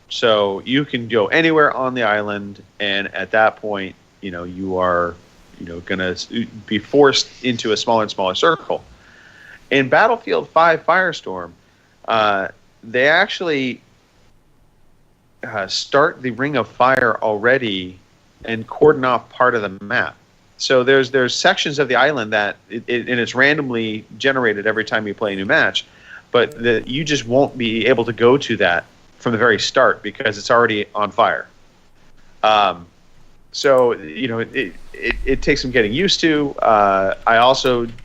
So you can go anywhere on the island, and at that point, you are, going to be forced into a smaller and smaller circle. In Battlefield 5 Firestorm, they actually start the ring of fire already and cordon off part of the map. So there's sections of the island that and it's randomly generated every time you play a new match, but you just won't be able to go to that from the very start because it's already on fire. So it takes some getting used to.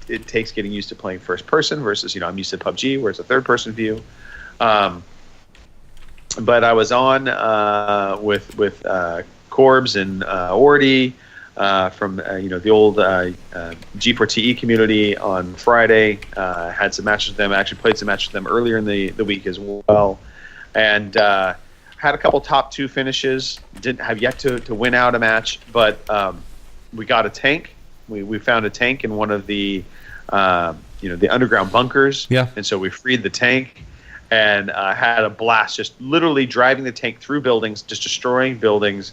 It takes getting used to playing first person versus I'm used to PUBG where it's a third person view. but I was on with Corbs and Ordy from the old G4TE community on Friday. Had some matches with them. I actually played some matches with them earlier in the week as well, and had a couple top 2 finishes. Didn't have yet to win out a match, but we got a tank. We found a tank in one of the the underground bunkers. Yeah. And so we freed the tank and had a blast, just literally driving the tank through buildings, just destroying buildings,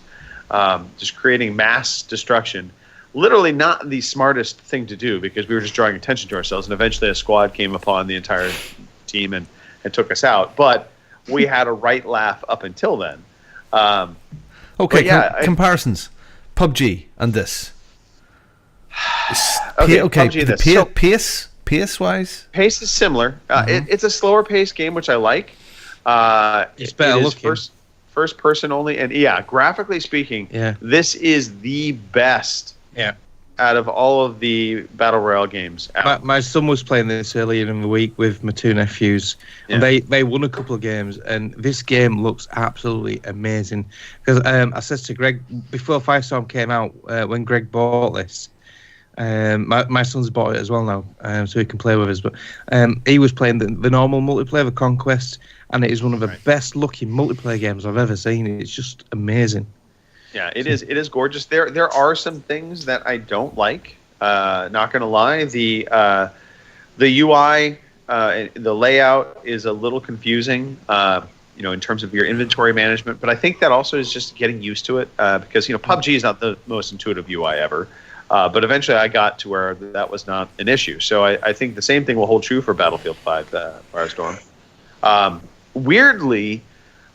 just creating mass destruction. Literally not the smartest thing to do because we were just drawing attention to ourselves. And eventually a squad came upon the entire team and took us out. But we had a right laugh up until then. Okay, yeah, comparisons. PUBG and this. Okay, okay, PUBG this. the So- pace wise? Pace is similar. It's a slower paced game, which I like. It's better it is looking. First person only, and yeah, graphically speaking, this is the best. Yeah. Out of all of the battle royale games out. My son was playing this earlier in the week with my 2 nephews, and they won a couple of games, and this game looks absolutely amazing. Because I said to Greg before Firestorm came out, when Greg bought this, my son's bought it as well now, so he can play with us. But he was playing the normal multiplayer, the Conquest, and it is one of the best looking multiplayer games I've ever seen. It's just amazing. Yeah, it is. It is gorgeous. There are some things that I don't like. Not gonna lie, the UI, the layout is a little confusing. In terms of your inventory management, but I think that also is just getting used to it because PUBG is not the most intuitive UI ever. But eventually, I got to where that was not an issue. So I think the same thing will hold true for Battlefield 5 Firestorm. Weirdly,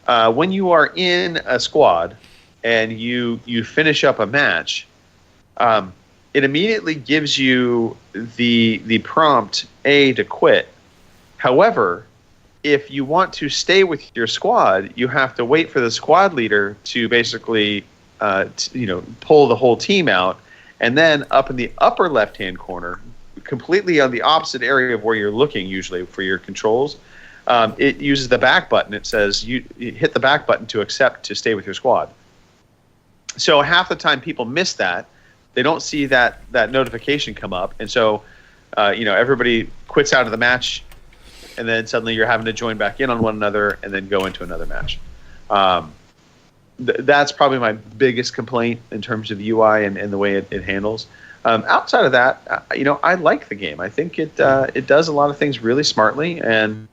when you are in a squad and you finish up a match, it immediately gives you the prompt to quit. However, if you want to stay with your squad, you have to wait for the squad leader to basically pull the whole team out, and then up in the upper left-hand corner, completely on the opposite area of where you're looking usually for your controls, it uses the back button. It says you hit the back button to accept to stay with your squad. So half the time people miss that. They don't see that notification come up, and so everybody quits out of the match, and then suddenly you're having to join back in on one another and then go into another match. That's probably my biggest complaint in terms of UI and the way it handles. Outside of that, I like the game. I think it does a lot of things really smartly, and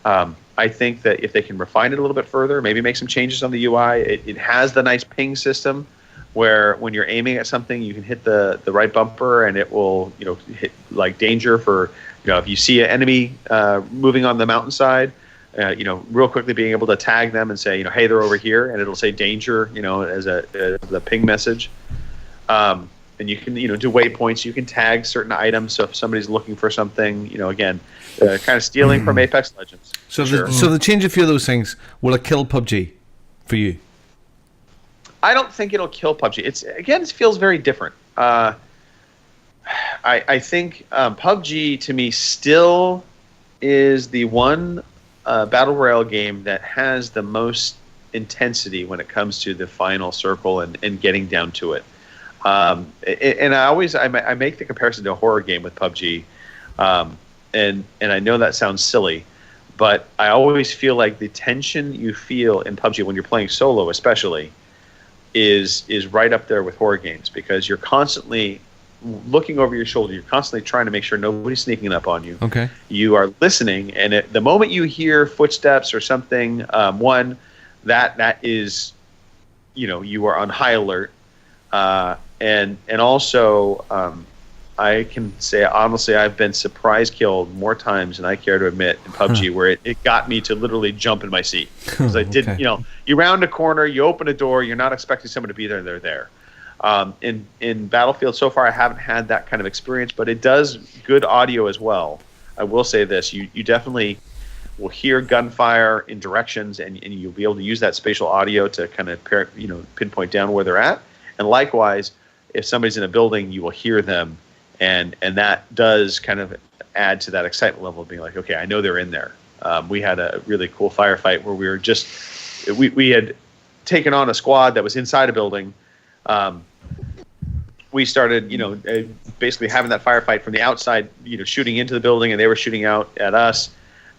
I think that if they can refine it a little bit further, maybe make some changes on the UI. It has the nice ping system where when you're aiming at something, you can hit the right bumper and it will hit like danger for if you see an enemy moving on the mountainside. Real quickly being able to tag them and say, hey, they're over here, and it'll say danger, as a ping message. And you can, do waypoints. You can tag certain items. So if somebody's looking for something, again, kind of stealing from Apex Legends. So the change a few of those things, will it kill PUBG for you? I don't think it'll kill PUBG. It feels very different. I think PUBG to me still is the one battle royale game that has the most intensity when it comes to the final circle and getting down to it. And I make the comparison to a horror game with PUBG, and I know that sounds silly, but I always feel like the tension you feel in PUBG when you're playing solo, especially, is right up there with horror games because you're constantly looking over your shoulder. You're constantly trying to make sure nobody's sneaking up on you. Okay. You are listening, and the moment you hear footsteps or something, that is, you are on high alert, and also I can say honestly I've been surprise killed more times than I care to admit in PUBG, where it got me to literally jump in my seat because I didn't. You round a corner, you open a door, you're not expecting someone to be there, and they're there. In Battlefield so far I haven't had that kind of experience, but it does good audio as well. I will say this, you definitely will hear gunfire in directions, and you'll be able to use that spatial audio to kind of pinpoint down where they're at. And likewise, if somebody's in a building, you will hear them, and that does kind of add to that excitement level of being like, okay, I know they're in there. We had a really cool firefight where we were just we had taken on a squad that was inside a building. We started, basically having that firefight from the outside, shooting into the building, and they were shooting out at us.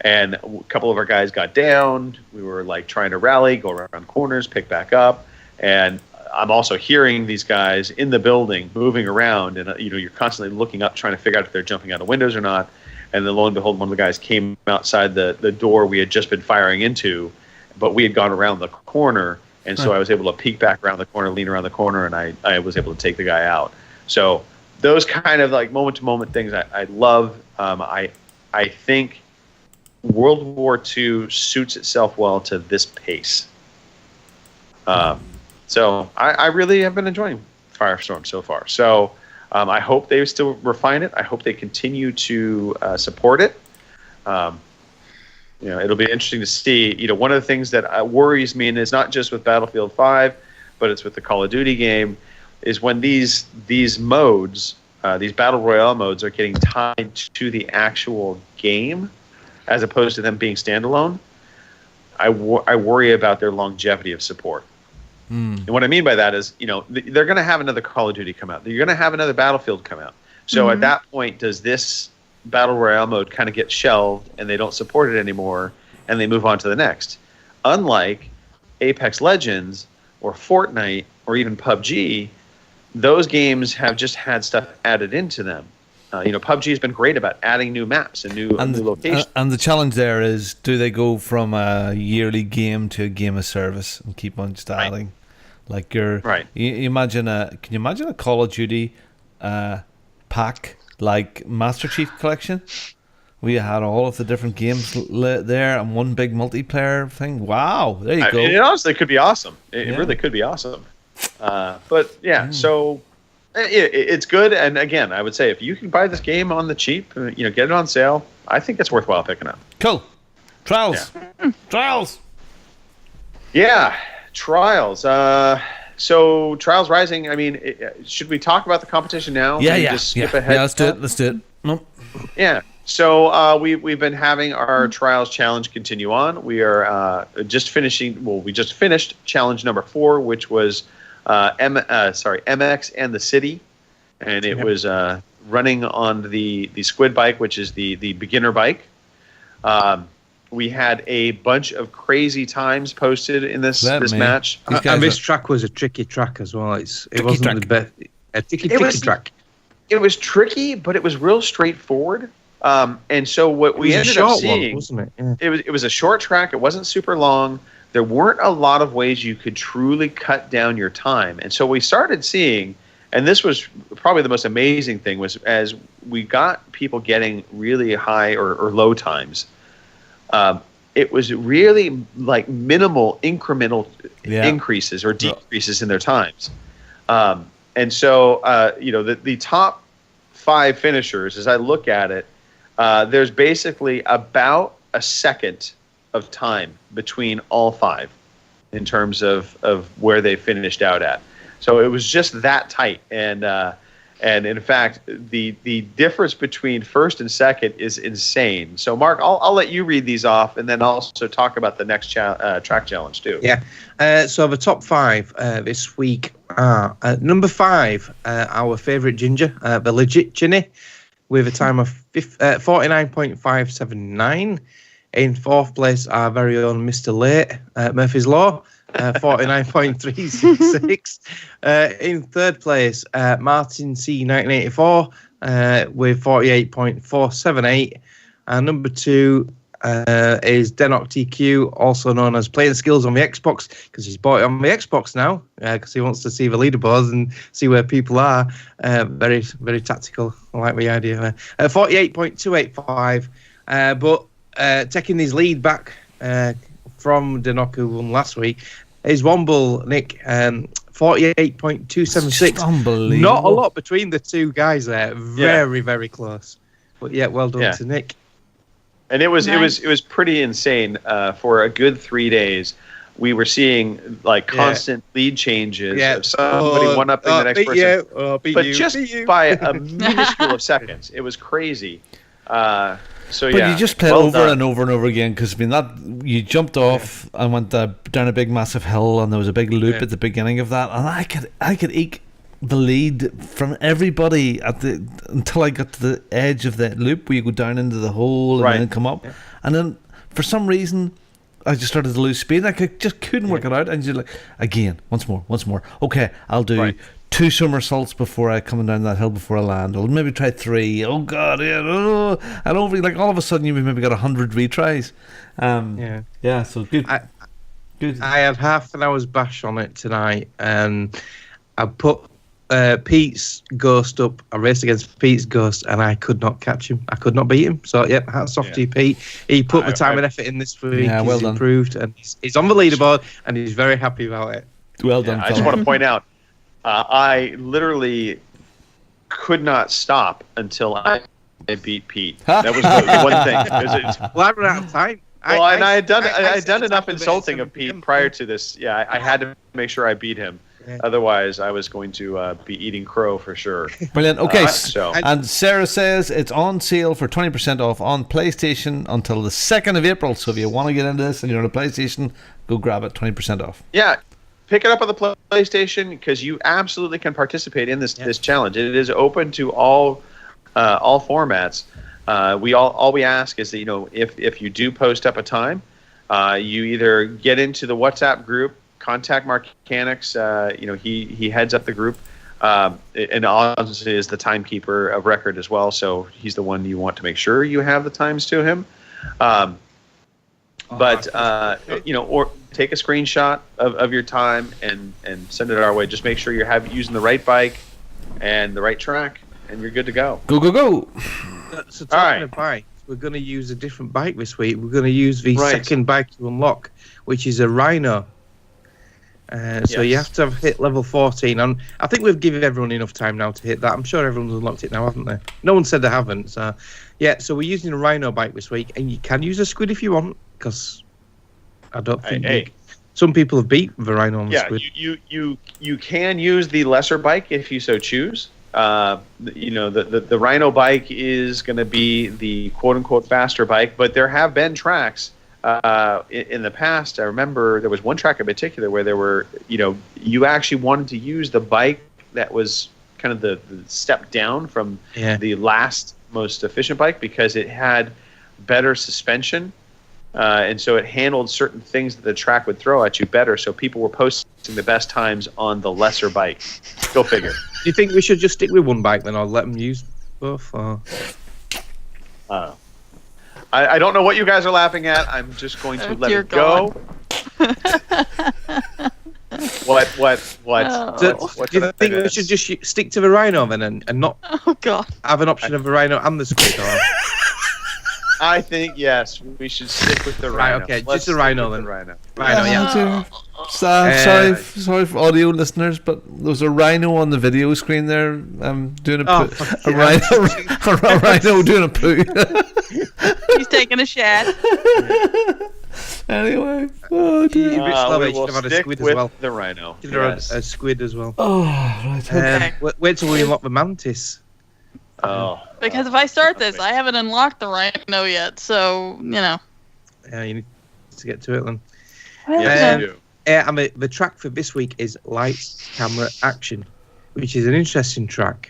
And a couple of our guys got down. We were like trying to rally, go around corners, pick back up. And I'm also hearing these guys in the building moving around, and you're constantly looking up, trying to figure out if they're jumping out of windows or not. And then lo and behold, one of the guys came outside the door we had just been firing into, but we had gone around the corner. And so I was able to peek back around the corner, lean around the corner, and I was able to take the guy out. So those kind of like moment-to-moment things I love. I think World War II suits itself well to this pace. So I really have been enjoying Firestorm so far. So I hope they still refine it. I hope they continue to support it. It'll be interesting to see. One of the things that worries me, and it's not just with Battlefield 5, but it's with the Call of Duty game, is when these modes, these Battle Royale modes, are getting tied to the actual game, as opposed to them being standalone. I worry about their longevity of support. And what I mean by that is, they're going to have another Call of Duty come out. You're going to have another Battlefield come out. So at that point, does this Battle Royale mode kind of get shelved and they don't support it anymore and they move on to the next? Unlike Apex Legends or Fortnite or even PUBG, those games have just had stuff added into them. PUBG has been great about adding new maps and new locations. And the challenge there is, do they go from a yearly game to a game of service and keep on just adding? Like you imagine can you imagine a Call of Duty pack like Master Chief Collection? We had all of the different games there and one big multiplayer thing. Wow, there you go. It honestly could be awesome. It really could be awesome. But yeah, so it's good. And again, I would say if you can buy this game on the cheap, get it on sale, I think it's worthwhile picking up. Cool. Trials. Trials. Yeah, Trials. So Trials Rising, I mean, should we talk about the competition now? Yeah. Just skip ahead. Yeah, let's do it. Nope. Yeah. So we've been having our Trials Challenge continue on. We are just finishing. Well, we just finished challenge number 4, which was MX and the City, and it was running on the Squid bike, which is the beginner bike. We had a bunch of crazy times posted in this match. And this track was a tricky track as well. It wasn't the best. A tricky track. It was tricky, but it was real straightforward. And so what we ended up seeing, wasn't it? Yeah. It was a short track. It wasn't super long. There weren't a lot of ways you could truly cut down your time. And so we started seeing, and this was probably the most amazing thing, was as we got people getting really high or low times, it was really like minimal incremental increases or decreases in their times. And so, the top 5 finishers, as I look at it, there's basically about a second of time between all 5 in terms of where they finished out at. So it was just that tight. And in fact, the difference between first and second is insane. So Mark, I'll let you read these off and then also talk about the next track challenge too. Yeah. So the top 5 this week are number 5, our favourite Ginger, the Legit Ginny, with a time of 49.579. In 4th place, our very own Mr. Late, Murphy's Law, 49.366. In 3rd place, Martin C. 1984 with 48.478. And number 2 is Denok TQ, also known as Playing Skills on the Xbox, because he's bought it on the Xbox now, because he wants to see the leaderboards and see where people are. Very, very tactical. I like the idea. 48.285. But taking his lead back from Denok, who won last week, is Womble Nick, 48.276. Unbelievable. Not a lot between the two guys there. Very, very close. But yeah, well done to Nick. And it was pretty insane. For a good 3 days, we were seeing like constant lead changes of somebody one-upping the next person. But just by a minuscule of seconds. It was crazy. So But yeah, you just play well it over done. and over and over again because I mean that you jumped off and went down a big massive hill and there was a big loop at the beginning of that and I could eke the lead from everybody until I got to the edge of that loop where you go down into the hole and then come up and then for some reason I just started to lose speed and I just couldn't work it out and you're like again once more okay I'll do 2 somersaults before I come down that hill before I land or maybe try 3 oh god and over like all of a sudden you maybe got 100 retries so good. I had half an hour's bash on it tonight and I put Pete's ghost up. I raced against Pete's ghost and I could not catch him. I could not beat him. So, hats off to you, Pete. He put the time and effort in this week. Yeah, well he's done. improved and he's on the leaderboard and he's very happy about it. Well done. I just want to point out, I literally could not stop until I beat Pete. That was the one thing. Well, I ran out of time. I had done enough insulting of Pete prior to this. Yeah, I had to make sure I beat him. Yeah. Otherwise, I was going to be eating crow for sure. Brilliant. Okay, so and Sarah says it's on sale for 20% off on PlayStation until the 2nd of April. So if you want to get into this and you're on a PlayStation, go grab it, 20% off. Yeah, pick it up on the PlayStation because you absolutely can participate in this challenge. It is open to all formats. All we ask is that if you do post up a time, you either get into the WhatsApp group. Contact Mark Mechanics. He heads up the group, and honestly is the timekeeper of record as well. So he's the one you want to make sure you have the times to him. Or take a screenshot of your time and send it our way. Just make sure you're using the right bike and the right track, and you're good to go. Go. So talking of bikes, we're going to use a different bike this week. We're going to use the second bike to unlock, which is a Rhino. So you have to have hit level 14. And I think we've given everyone enough time now to hit that. I'm sure everyone's unlocked it now, haven't they? No one said they haven't. So so we're using a Rhino bike this week. And you can use a Squid if you want, because I don't think some people have beat the Rhino on the Squid. You can use the lesser bike if you so choose. The Rhino bike is going to be the quote-unquote faster bike, but there have been tracks in the past. I remember there was one track in particular where there were, you actually wanted to use the bike that was kind of the step down from the last most efficient bike because it had better suspension. And so it handled certain things that the track would throw at you better. So people were posting the best times on the lesser bike. Go figure. Do you think we should just stick with one bike then, or let them use both? Or? I don't know what you guys are laughing at. I'm just going to let it go. What? Do you think we should just stick to the Rhino then and not have an option of the Rhino and the Squid? Or? I think yes, we should stick with the Rhino. Right, okay, just the Rhino then. Rhino, yeah. Sorry for audio listeners, but there was a rhino on the video screen there. Doing a rhino doing a poo. He's taking a shat. Anyway, we will stick with the Rhino. Yes. A Squid as well. Oh, right. Okay. Wait till we unlock the Mantis. Oh. Because if I start this, I haven't unlocked the Rhino yet, so Yeah, you need to get to it then. Yes, you do. The track for this week is Lights, Camera, Action, which is an interesting track.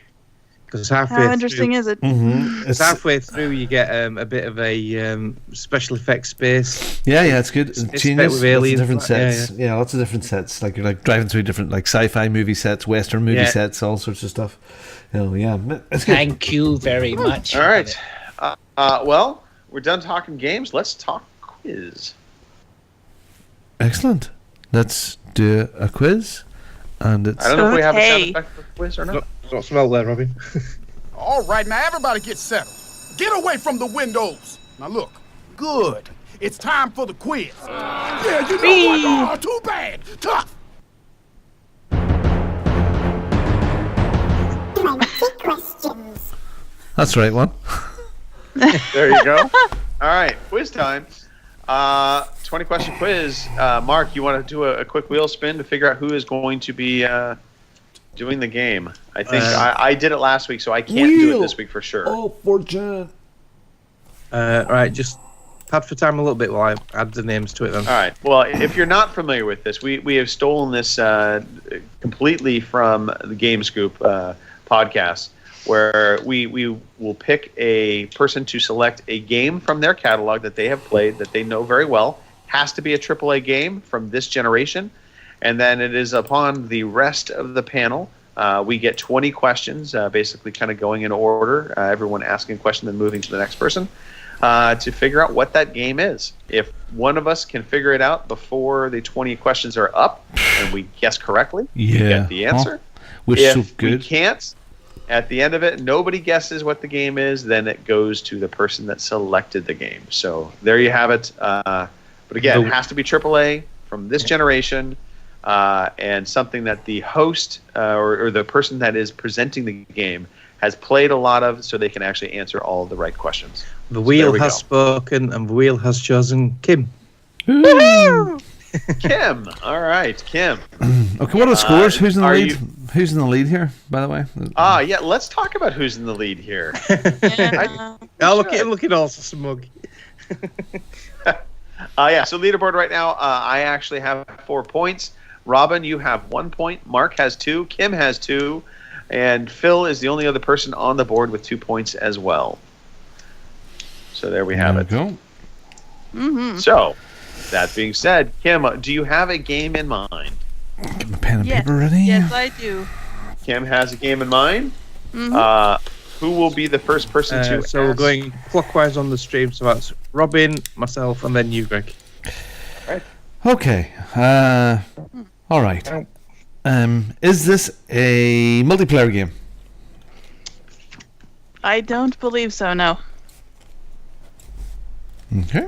Because how interesting is it? Mm-hmm. It's halfway through, you get a bit of a special effects space. Yeah, it's good. Genius. With aliens, different sets. Yeah, lots of different sets. Like you're like driving through different like sci-fi movie sets, Western movie sets, all sorts of stuff. Thank you very much. All right. Well, we're done talking games. Let's talk quiz. Excellent. Let's do a quiz, and it's. I don't know if we have a sound effect for quiz or not. Don't smell there, Robin. All right, now everybody get settled. Get away from the windows. Now look, good. It's time for the quiz. Yeah, you know what? Oh, too bad. Tough. 20 questions. That's the right one. There you go. All right, quiz time. 20-question quiz. Mark, you want to do a quick wheel spin to figure out who is going to be doing the game? I think I did it last week, so I can't do it this week for sure. Oh, fortune. Right, just pad for time a little bit while I add the names to it then. All right. Well, if you're not familiar with this, we have stolen this completely from the Game Scoop podcast, where we will pick a person to select a game from their catalog that they have played that they know very well. Has to be a AAA game from this generation. And then it is upon the rest of the panel. We get 20 questions, basically kind of going in order. Everyone asking a question, then moving to the next person. To figure out what that game is. If one of us can figure it out before the 20 questions are up and we guess correctly, we get the answer. Which if is so good. we can't, at the end of it, nobody guesses what the game is, then it goes to the person that selected the game. So there you have it. But again, it has to be AAA from this generation, and something that the host or the person that is presenting the game has played a lot of, so they can actually answer all of the right questions. The wheel has spoken, and the wheel has chosen Kim. Kim. All right, Kim. Okay, what are the scores? Who's in the are lead? you- Who's in the lead here, by the way? Yeah, let's talk about who's in the lead here. Look at all smug. So leaderboard right now, I actually have 4 points. Robin, you have 1 point. Mark has 2. Kim has 2. And Phil is the only other person on the board with 2 points as well. So there we have it. Go. Mm-hmm. So, that being said, Kim, do you have a game in mind? Get my pen and Yes. paper ready. Yes, I do. Kim has a game in mind. Mhm. Who will be the first person to So we're ask? going clockwise on the stream, so that's Robin, myself, and then you, Greg. Okay. All right. Is this a multiplayer game? I don't believe so, no. Okay.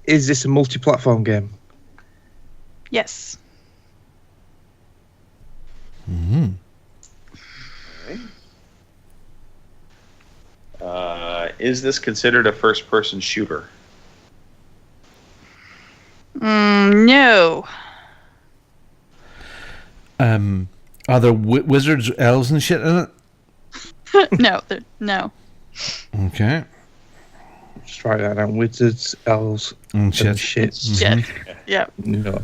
Is this a multi-platform game? Yes. Mm-hmm. Is this considered a first-person shooter? No. Are there wizards, elves, and shit in it? No. No. Okay. Just write that down. Wizards, elves, And shit. shit. Shit. Yep. No.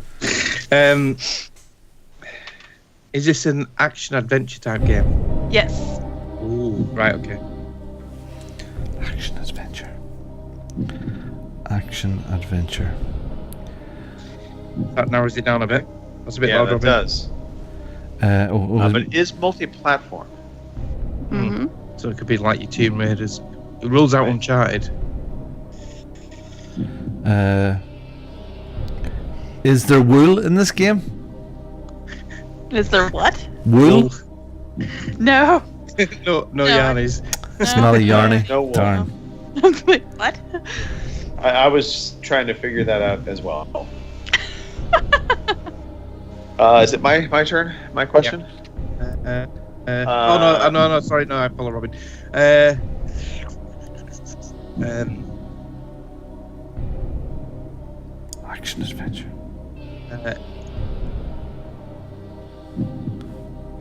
Is this an action-adventure type game? Yes. Ooh, right, okay. Action adventure. Action adventure. That narrows it down a bit. That's a bit Yeah, loud, that Robin. does. But it is multi-platform. Mm-hmm. So it could be like your Tomb Raiders. It rules out Uncharted. Is there wool in this game? Is there what? Wool? No. no No. yarnies. It's not a yarny. No wool. Darn. Wait, what? I was trying to figure that out as well. Is it my turn? My question? No, sorry, no, I follow Robin. Action adventure.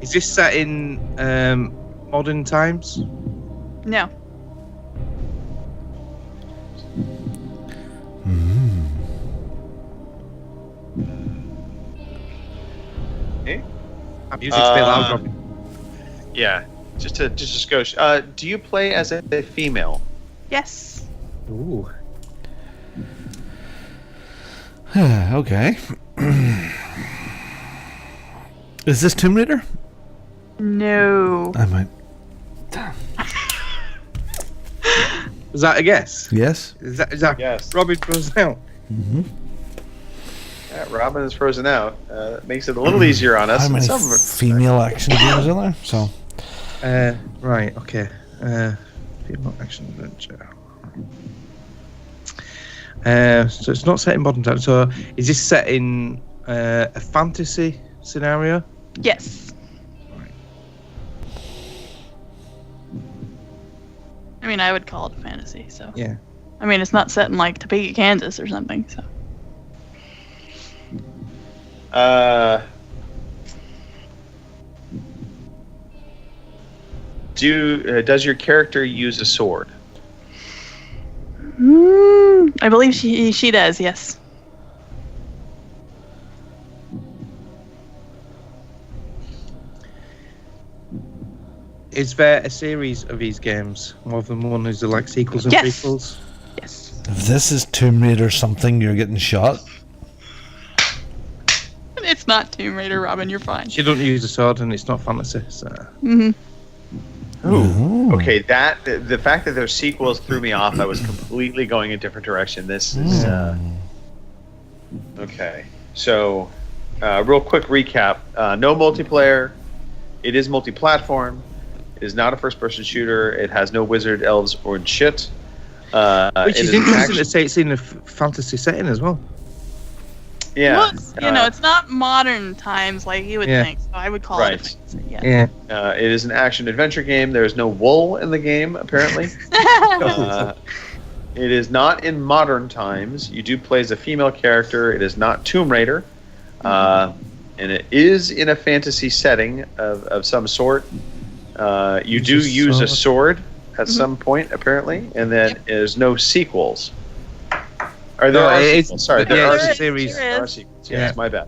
Is this set in modern times? No. Okay. Music's a bit loud, Robin. Yeah, just a skosh. Do you play as a female? Yes. Ooh. Okay. Is this Tomb Raider? No. I might. Is that a guess? Yes. Is that Yes. Robin frozen out? Mm-hmm. Yeah, Robin is frozen out. That makes it a little easier on us. How many Some- female action games are there? So. Right, okay. Female action adventure. So it's not set in modern times. So is this set in a fantasy scenario? Yes. I mean, I would call it a fantasy, so. Yeah. I mean, it's not set in, like, Topeka, Kansas or something, so. Does your character use a sword? I believe she does. Yes. Is there a series of these games, more than one? Is there like sequels and Yes. prequels? Yes. If this is Tomb Raider something, you're getting shot. It's not Tomb Raider, Robin. You're fine. She doesn't use a sword, and it's not fantasy. So. Mm-hmm. Ooh. Okay, the fact that there's sequels threw me off. I was completely going a different direction. This is okay. So, real quick recap: no multiplayer. It is multi-platform. It is not a first-person shooter. It has no wizard, elves, or shit. Which is interesting to say it's in a fantasy setting as well. Yeah. Well, it's not modern times like you would think. So I would call it. Fantasy, yeah. It is an action-adventure game. There is no wool in the game, apparently. It is not in modern times. You do play as a female character. It is not Tomb Raider. And it is in a fantasy setting of some sort. You do use a sword at some point, apparently, and then there's no sequels. Or there are sequels. Sorry, there are series. There are sequels. Yes, my bad.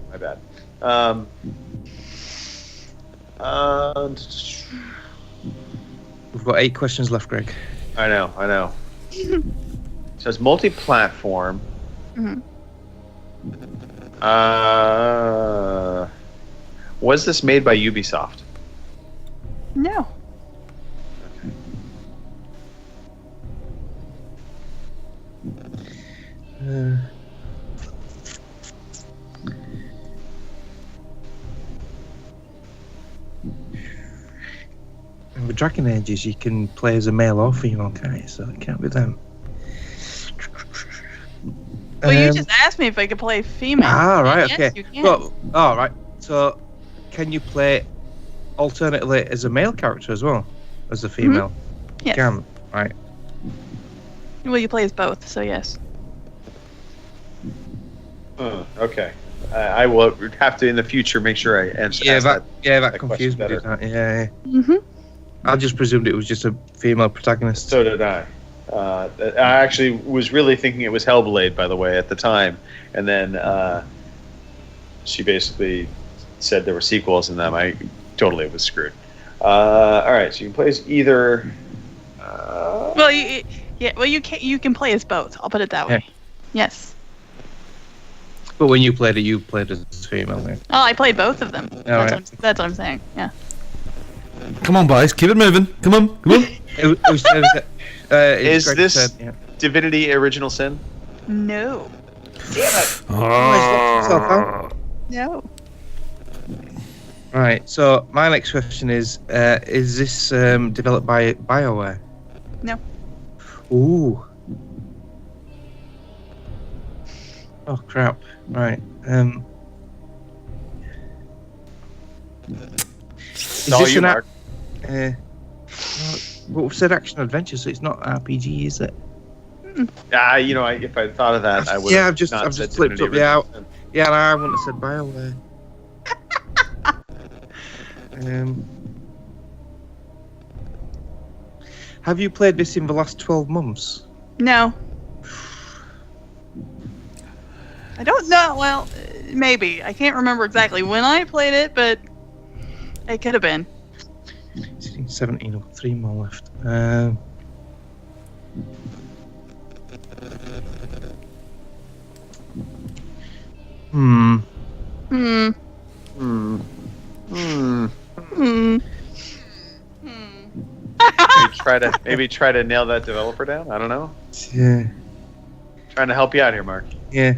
We've got 8 questions left, Greg. I know. So it's multi-platform. Was this made by Ubisoft? No. And with Dragon Ages, you can play as a male or female, can't you? So it can't be them. Well, you just asked me if I could play female. Ah, right, Yes, okay. you can. Well, all right. So, can you play alternately as a male character as well as a female? Yes. Can, right? Well, you play as both, so yes. Okay. I will have to in the future make sure I answer. That confused me. Didn't it? Yeah. I just presumed it was just a female protagonist. So did I. I actually was really thinking it was Hellblade, by the way, at the time, and then she basically said there were sequels in them. I totally was screwed. All right, so you can play as either. Well, you can play as both. I'll put it that way. Yes. But when you played it as female. Then. Oh, I played both of them. That's what I'm saying. Yeah. Come on, boys, keep it moving. Come on. Is this Divinity Original Sin? No. Damn it! No. Right. So my next question is this developed by BioWare? No. Ooh. Oh crap! Right. Is this an Mark. Well, we've said action adventure, so it's not RPG, is it? If I thought of that, I would. Yeah, I've just flipped up. Yeah, I wouldn't have said BioWare. Have you played this in the last 12 months? No. I don't know. Well, maybe. I can't remember exactly when I played it, but it could have been. 17, I've got 3 more left. Maybe try to nail that developer down. I don't know. Yeah. Trying to help you out here, Mark. Yeah.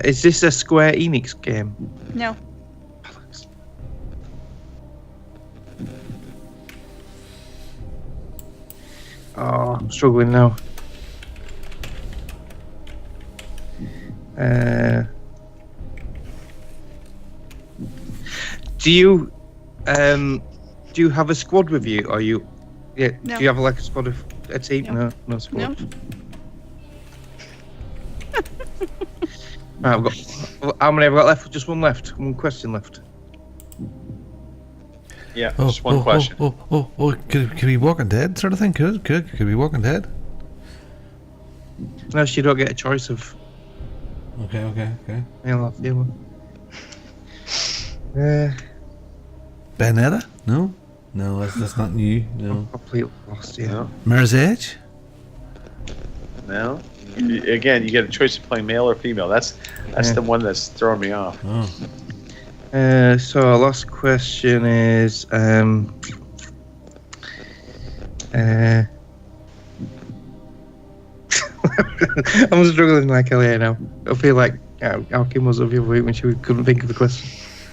Is this a Square Enix game? No. Oh, I'm struggling now. Do you have a squad with you? Or you? Yeah. No. Do you have like a squad of a team? No. No squad. Right, how many have I got left? Just one left. One question left. Yeah, just one question. Could be Walking Dead sort of thing? Could be Walking Dead? No, you don't get a choice of. Okay. Male or female. Bayonetta? No, that's not new. No. Completely lost. Yeah. No. Mirror's Edge? No. Again, you get a choice of playing male or female. That's the one that's throwing me off. Oh. So our last question is I'm struggling like Elliot now. I feel like how Kim was the other week when she couldn't think of the question.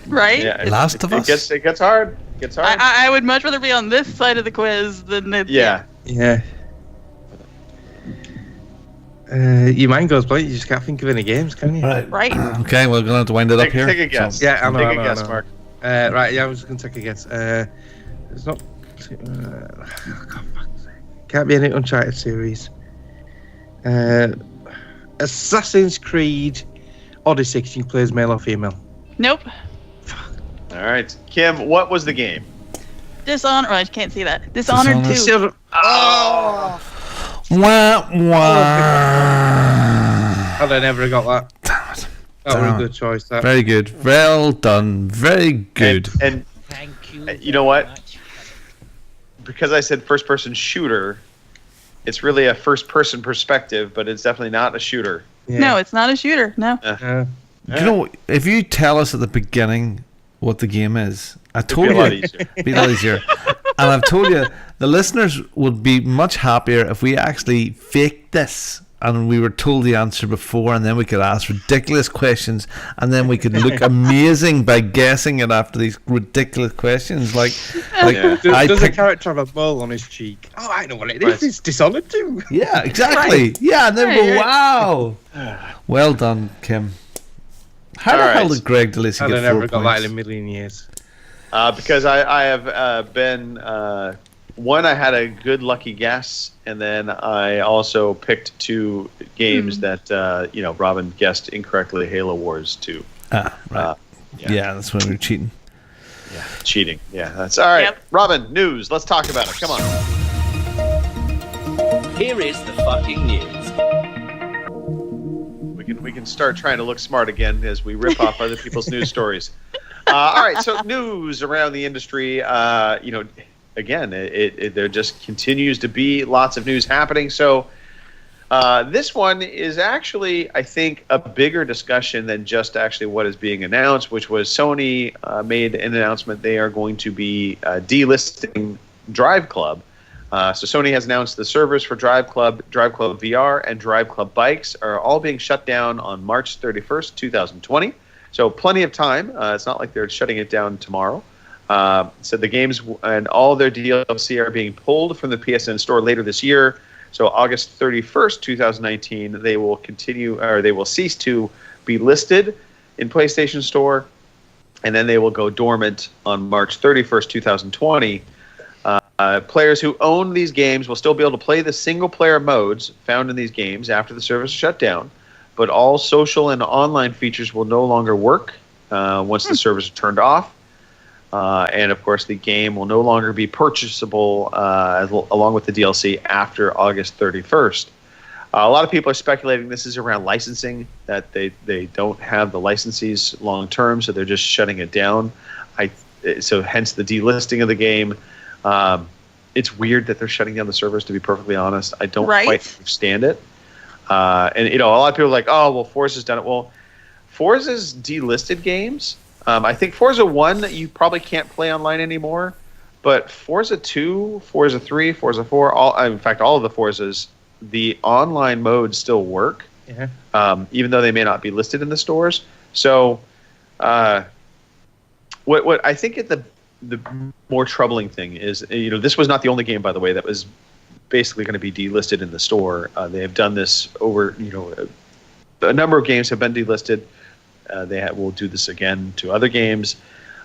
Right? Yeah, Last of Us? It gets hard. It gets hard. I would much rather be on this side of the quiz than the. Yeah. Your mind goes blank. You just can't think of any games, can you? Right. Okay, we're going to have to wind it up here. Take a guess. So- Yeah, I know. Take a guess, Mark. Right, yeah, I was going to take a guess. It's not. Can't be any Uncharted series. Assassin's Creed Odyssey. Can you play as male or female? Nope. All right, Kim. What was the game? Dishonored. Oh, I can't see that. Dishonored 2. Oh! Wah, wah. I never got that. Damn it. That was a good choice. That. Very good. Well done. Very good. And Thank you. You know what? Much. Because I said first-person shooter, it's really a first-person perspective, but it's definitely not a shooter. Yeah. No, it's not a shooter. No. You know, if you tell us at the beginning what the game is, I told be a lot you easier. it'd be a lot easier. And I've told you the listeners would be much happier if we actually faked this and we were told the answer before, and then we could ask ridiculous questions, and then we could look amazing by guessing it after these ridiculous questions. Like Yeah. Does a character have a mole on his cheek? Oh, I know what it is. Right. It's Dishonored 2. Yeah, exactly. Yeah, and then we go, wow. Well done, Kim. How the All hell right. did Greg DeLacy I'd get have 4 never got that points? in a million years. Because I have been one. I had a good lucky guess, and then I also picked 2 games that Robin guessed incorrectly. Halo Wars 2. Ah, right. Yeah. Yeah, that's when we were cheating. Yeah, cheating. Yeah, that's all right. Yep. Robin, news. Let's talk about it. Come on. Here is the fucking news. We can start trying to look smart again as we rip off other people's news stories. All right, so news around the industry. Again, there just continues to be lots of news happening. So this one is actually, I think, a bigger discussion than just actually what is being announced, which was Sony made an announcement they are going to be delisting Drive Club. So Sony has announced the servers for Drive Club VR, and Drive Club Bikes are all being shut down on March 31st, 2020. So plenty of time. It's not like they're shutting it down tomorrow. So the games and all their DLC are being pulled from the PSN store later this year. So August 31st, 2019, they will cease to be listed in PlayStation Store, and then they will go dormant on March 31st, 2020. Players who own these games will still be able to play the single-player modes found in these games after the service is shut down, but all social and online features will no longer work once the servers are turned off. And, of course, the game will no longer be purchasable along with the DLC after August 31st. A lot of people are speculating this is around licensing, that they don't have the licensees long-term, so they're just shutting it down. So hence the delisting of the game. It's weird that they're shutting down the servers, to be perfectly honest. I don't quite understand it. And a lot of people are like, oh, well, Forza's done it. Well, Forza's delisted games. I think Forza 1 you probably can't play online anymore, but Forza 2, Forza 3, Forza 4, in fact, all of the Forzas, the online modes still work, even though they may not be listed in the stores. So what I think the more troubling thing is, this was not the only game, by the way, that was basically going to be delisted in the store. They have done this over, a number of games have been delisted. Will do this again to other games.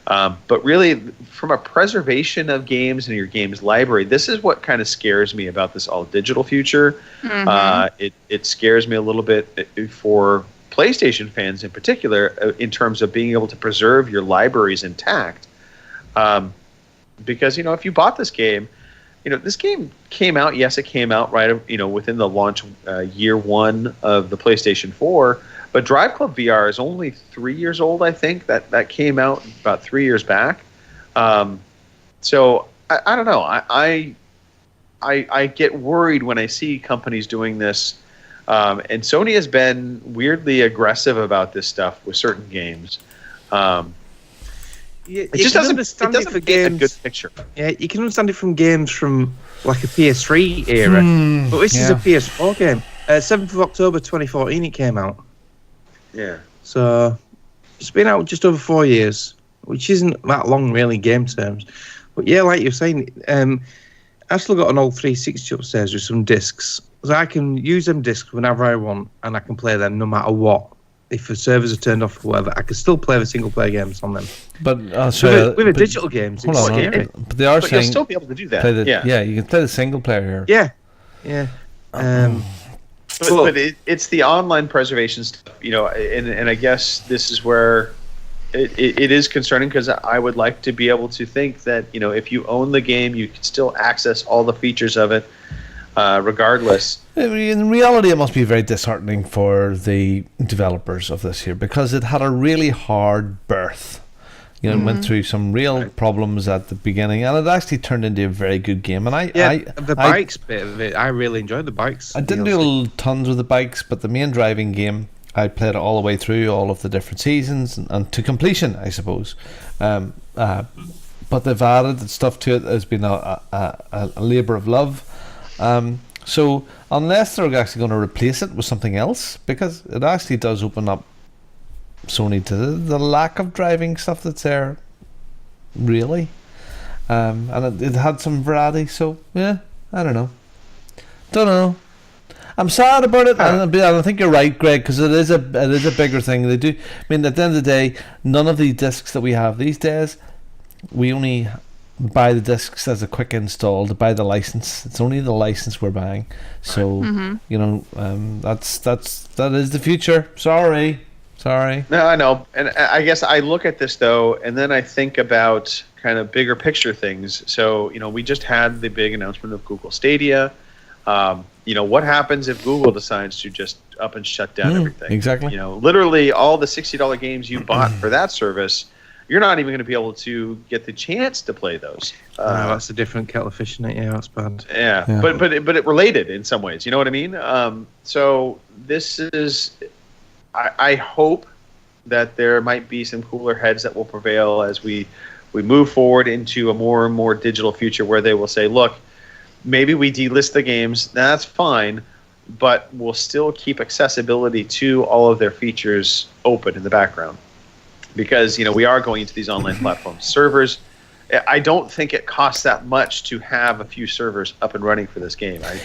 But really, from a preservation of games and your games library, this is what kind of scares me about this all-digital future. Mm-hmm. It scares me a little bit for PlayStation fans in particular, in terms of being able to preserve your libraries intact. Because, if you bought this game, this game came out, yes, it came out right, within the launch year one of the PlayStation 4, but Drive Club VR is only 3 years old, I think. That came out about 3 years back. So I don't know. I get worried when I see companies doing this. And Sony has been weirdly aggressive about this stuff with certain games. It just doesn't for paint games. a good picture. Yeah, you can understand it from games from like a PS3 era, but this is a PS4 game. 7th of October 2014 it came out. Yeah. So it's been out just over 4 years, which isn't that long really game terms. But yeah, like you're saying, I've still got an old 360 upstairs with some discs. So I can use them discs whenever I want, and I can play them no matter what. If the servers are turned off or whatever, I can still play the single player games on them. But with the digital games, hold it's on, scary. but they are But saying you'll still be able to do that. play you can play the single player here. Yeah. But it's the online preservation stuff, and I guess this is where it is concerning, because I would like to be able to think that, if you own the game, you can still access all the features of it, regardless. In reality, it must be very disheartening for the developers of this here, because it had a really hard birth. It went through some real problems at the beginning, and it actually turned into a very good game. And the bikes bit of it, I really enjoyed the bikes. I didn't do tons of the bikes, but the main driving game, I played it all the way through, all of the different seasons, and to completion, I suppose. But they've added stuff to it. It's been a labour of love. So unless they're actually going to replace it with something else, because it actually does open up Sony to the lack of driving stuff that's there, really. And it had some variety, so yeah, I don't know. I'm sad about it, and I think you're right, Greg, because it is a bigger thing. They do. I mean, at the end of the day, none of the discs that we have these days, we only buy the discs as a quick install to buy the license. It's only the license we're buying. So that is the future. Sorry. No, I know, and I guess I look at this though, and then I think about kind of bigger picture things. So we just had the big announcement of Google Stadia. What happens if Google decides to just up and shut down everything? Exactly. Literally all the $60 games you bought for that service, you're not even going to be able to get the chance to play those. That's a different kettle of fish, isn't it? Yeah, that's bad. Yeah. But it related in some ways. You know what I mean? So this is, I hope that there might be some cooler heads that will prevail as we move forward into a more and more digital future, where they will say, look, maybe we delist the games, that's fine, but we'll still keep accessibility to all of their features open in the background. Because, we are going into these online platforms. Servers, I don't think it costs that much to have a few servers up and running for this game. I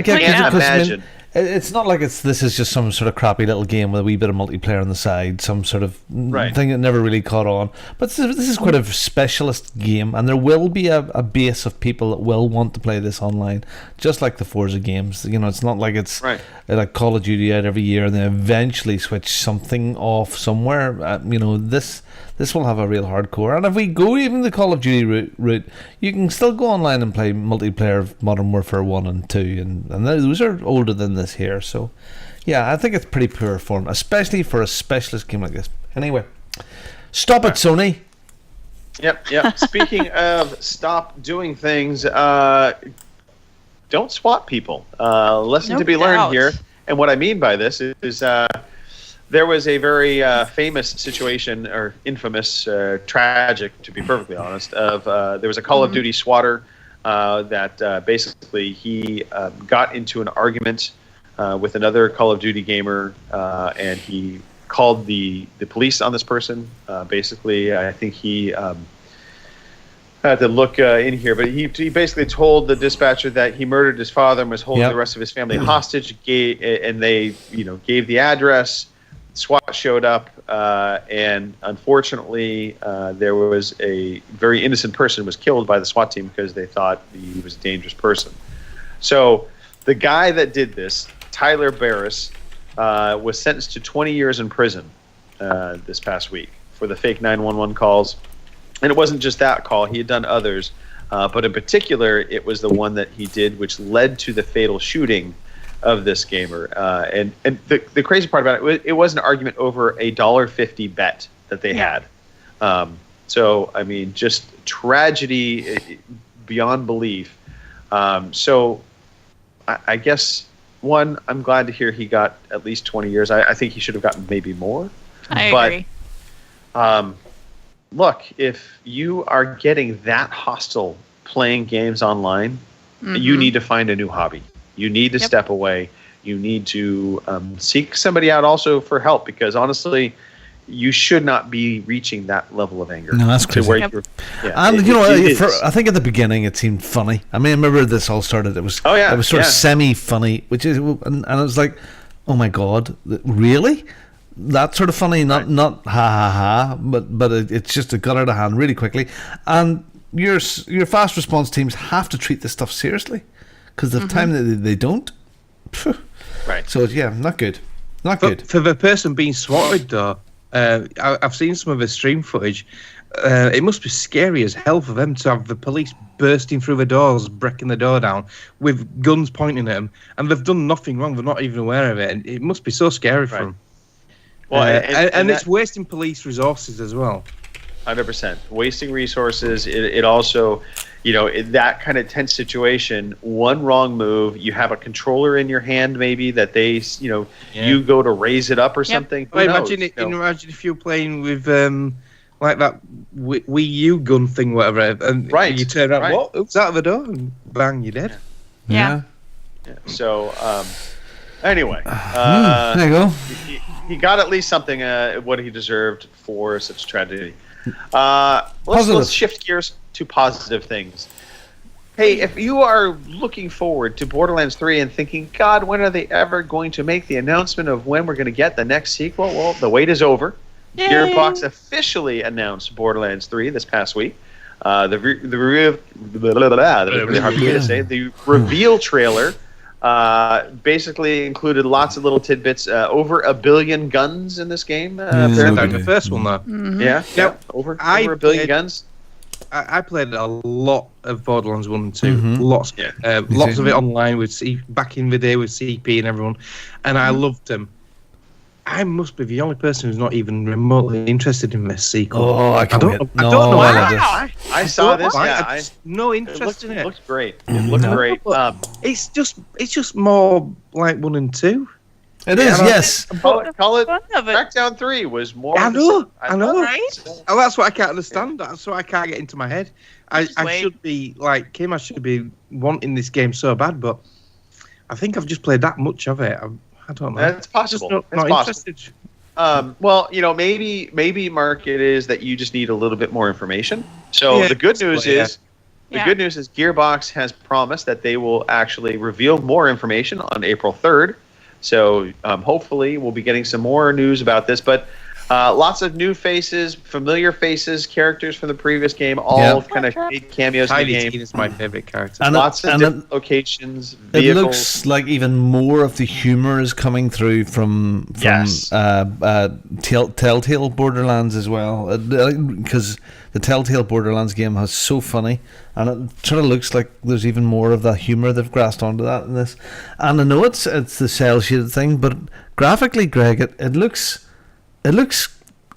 can't imagine. It's not like this is just some sort of crappy little game with a wee bit of multiplayer on the side, some sort of thing that never really caught on. But this is quite a specialist game, and there will be a base of people that will want to play this online, just like the Forza games. It's not like it's like Call of Duty out every year and then eventually switch something off somewhere. This will have a real hardcore. And if we go even the Call of Duty route, you can still go online and play multiplayer of Modern Warfare 1 and 2, and those are older than this here. So, yeah, I think it's pretty pure form, especially for a specialist game like this. Anyway, stop it, Sony. Yep. Speaking of stop doing things, don't swat people. Lesson to be learned here. And what I mean by this is there was a very famous situation, or infamous, tragic, to be perfectly honest, of there was a Call of Duty swatter that basically he got into an argument with another Call of Duty gamer, and he called the police on this person. Basically, I think he I had to look in here, but he basically told the dispatcher that he murdered his father and was holding the rest of his family hostage. And they, gave the address. SWAT showed up, and unfortunately, there was a very innocent person was killed by the SWAT team because they thought he was a dangerous person. So the guy that did this, Tyler Barris, was sentenced to 20 years in prison this past week for the fake 911 calls. And it wasn't just that call. He had done others. But in particular, it was the one that he did which led to the fatal shooting of this gamer. And the crazy part about it was an argument over a $1.50 bet that they had. So, I mean, just tragedy beyond belief. So I guess, one, I'm glad to hear he got at least 20 years. I think he should have gotten maybe more. I agree. Look, if you are getting that hostile playing games online, you need to find a new hobby. You need to step away. You need to seek somebody out also for help, because honestly, you should not be reaching that level of anger. No, that's crazy. And I think at the beginning it seemed funny. I mean, I remember this all started. It was it was sort of semi-funny, which is, and it was like, oh my god, really? That sort of funny, not ha ha ha, but it's just it got out of hand really quickly. And your fast response teams have to treat this stuff seriously, because the time that they don't. Right. So yeah, not good. Not good. For the person being swatted though, I've seen some of the stream footage. It must be scary as hell for them to have the police bursting through the doors, breaking the door down with guns pointing at them, and they've done nothing wrong. They're not even aware of it, and it must be so scary for them. Well, and it's wasting police resources as well. 100%. Wasting resources. It also, in that kind of tense situation, one wrong move, you have a controller in your hand maybe that they, you go to raise it up or something. Who knows? Imagine if you're playing with like that Wii U gun thing, whatever, and you turn around, what? Oops, out of the door, and bang, you're dead. Yeah. So, anyway. There you go. He got at least something, what he deserved for such tragedy. Let's shift gears to positive things. Hey, if you are looking forward to Borderlands 3 and thinking, God, when are they ever going to make the announcement of when we're going to get the next sequel? Well, the wait is over. Yay. Gearbox officially announced Borderlands 3 this past week. The reveal trailer basically included lots of little tidbits. Over 1 billion guns in this game. Like the first one, though. Yeah. Over 1 billion guns. I played a lot of Borderlands 1 and 2. Lots of it online with back in the day with CP and everyone, and I loved them. I must be the only person who's not even remotely interested in this sequel. Oh, I don't know. I saw this. No interest in it. It looked great. It looked great. It's just more like 1 and 2. It is, yes. Call it Crackdown 3 was more. I know. Right? Oh, that's what I can't understand. That's what I can't get into my head. I should be like Kim. I should be wanting this game so bad, but I think I've just played that much of it. I don't know. That's possible. Just not interested. Well, maybe Mark, it is that you just need a little bit more information. So the good news is. The good news is Gearbox has promised that they will actually reveal more information on April 3rd. So hopefully we'll be getting some more news about this. But lots of new faces, familiar faces, characters from the previous game, all kind of made cameos in the game. Tiny is my favorite character. And lots of different locations, vehicles. It looks like even more of the humor is coming through from Telltale Borderlands as well. Because the Telltale Borderlands game has so funny, and it sort of looks like there's even more of that humor they've grasped onto that in this. And I know it's the cell shaded thing, but graphically, Greg, it looks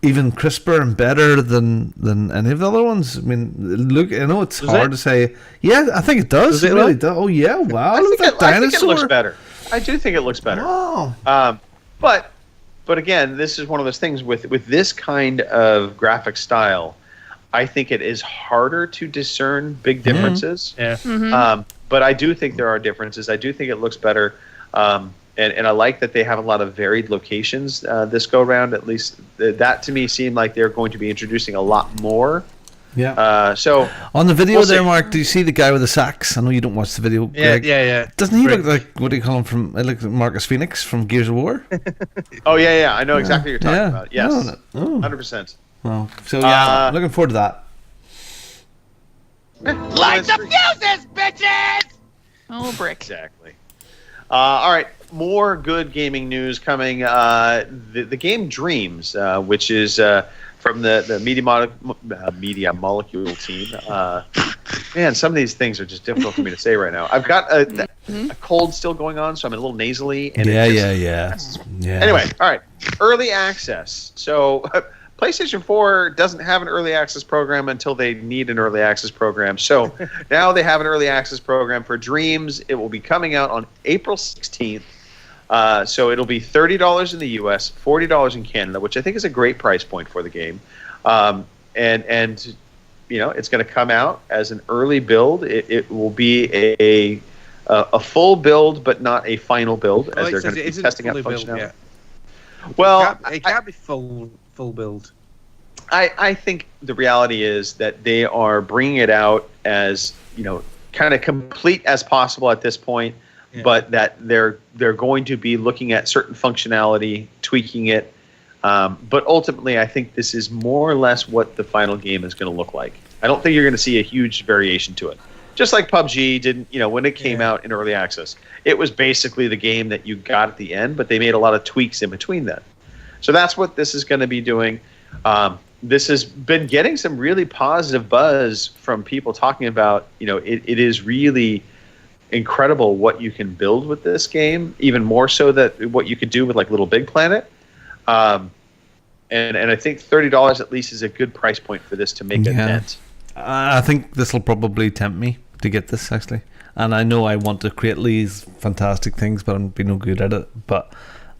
even crisper and better than any of the other ones. I mean, I know it's hard to say. Yeah, I think it does. It really does. Oh yeah, wow! Look at that dinosaur. I think it looks better. I do think it looks better. Wow. But again, this is one of those things with this kind of graphic style. I think it is harder to discern big differences. But I do think there are differences. I do think it looks better. And I like that they have a lot of varied locations this go round. At least that to me seemed like they're going to be introducing a lot more. Yeah. So on the video there, Mark, do you see the guy with the sax? I know you don't watch the video. Greg. Yeah. Doesn't he look like, what do you call him from? It looks like Marcus Phoenix from Gears of War. Oh yeah. I know exactly what you're talking about. Yes. 100%. Well, so yeah, looking forward to that. Light the fuses, bitches! Oh, brick. Exactly. All right, more good gaming news coming. The game Dreams, which is from the Media Molecule team. Man, some of these things are just difficult for me to say right now. I've got a cold still going on, so I'm a little nasally. And Yeah. Anyway, all right, early access. So PlayStation 4 doesn't have an early access program until they need an early access program. So now they have an early access program for Dreams. It will be coming out on April 16th. So it'll be $30 in the US, $40 in Canada, which I think is a great price point for the game. And you know, it's going to come out as an early build. It will be a full build, but not a final build, as they're going to be testing out functionality. Well, it can't be full build. I think the reality is that they are bringing it out as, you know, kind of complete as possible at this point, but that they're going to be looking at certain functionality, tweaking it. But ultimately, I think this is more or less what the final game is going to look like. I don't think you're going to see a huge variation to it. Just like PUBG didn't, you know, when it came out in early access, it was basically the game that you got at the end, but they made a lot of tweaks in between that. So that's what this is going to be doing. This has been getting some really positive buzz from people talking about, you know, it is really incredible what you can build with this game, even more so that what you could do with like Little Big Planet. And I think $30 at least is a good price point for this to make a dent. I think this will probably tempt me to get this, actually. And I know I want to create these fantastic things, but I'm be no good at it. But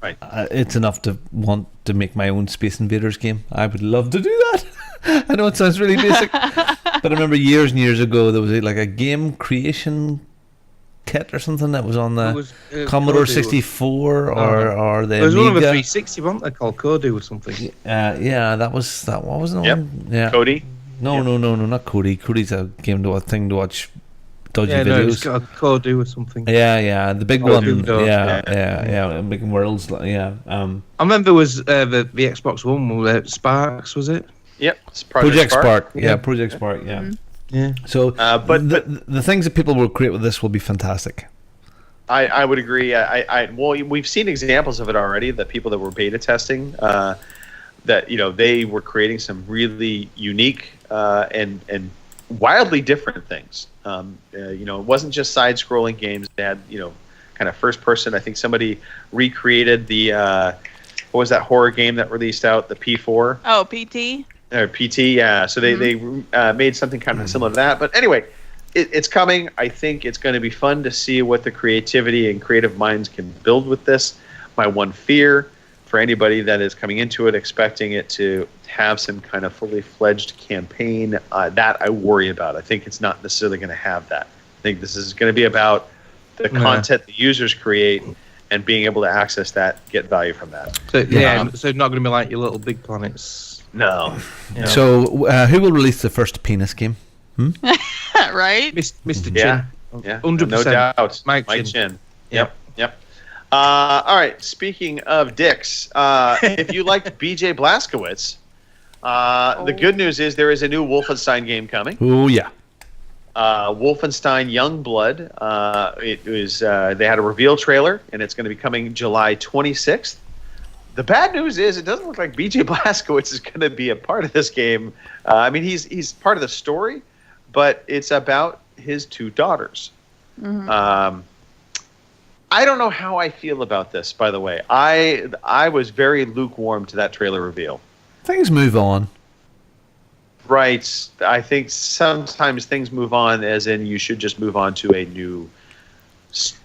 it's enough to want to make my own Space Invaders game. I would love to do that. I know it sounds really basic, but I remember years and years ago there was like a game creation kit or something that was on the Commodore 64 or the There was Amiga. one of a 360, wasn't there, called Kodu or something? Yeah, that was that. What was the one? Yeah, Cody. No, not Cody. Cody's a thing to watch dodgy Yeah, videos. no, it's got a Kodu or something. Yeah, the big Kodu one. does, Yeah, making worlds. Yeah. I remember there was the Xbox One, Sparks, was it? Yep, Project Spark. Yeah, Project Spark. Yeah. Yeah. So, but the things that people will create with this will be fantastic. I would agree. Well, we've seen examples of it already. The people that were beta testing, that, you know, they were creating some really unique and wildly different things. You know, it wasn't just side-scrolling games. They had, you know, kind of first-person. I think somebody recreated the what was that horror game that released out, the P4? Oh, PT. Or PT, yeah. So they made something kind of similar to that. But anyway, it's coming. I think it's going to be fun to see what the creativity and creative minds can build with this. My one fear for anybody that is coming into it expecting it to have some kind of fully fledged campaign, that I worry about. I think it's not necessarily going to have that. I think this is going to be about the content the users create and being able to access that, get value from that. So so it's not going to be like your Little Big Planets. No. So who will release the first penis game? Right? Mr. Chin. Yeah, 100%. no doubt. Mike Chin. Yep. All right. Speaking of dicks, if you liked BJ Blazkowicz, the good news is there is a new Wolfenstein game coming. Oh yeah. Wolfenstein Youngblood. It was they had a reveal trailer, and it's going to be coming July 26th. The bad news is it doesn't look like BJ Blazkowicz is going to be a part of this game. I mean, he's part of the story, but it's about his two daughters. Mm-hmm. I don't know how I feel about this, by the way. I was very lukewarm to that trailer reveal. Things move on. Right. I think sometimes things move on, as in you should just move on to a new story.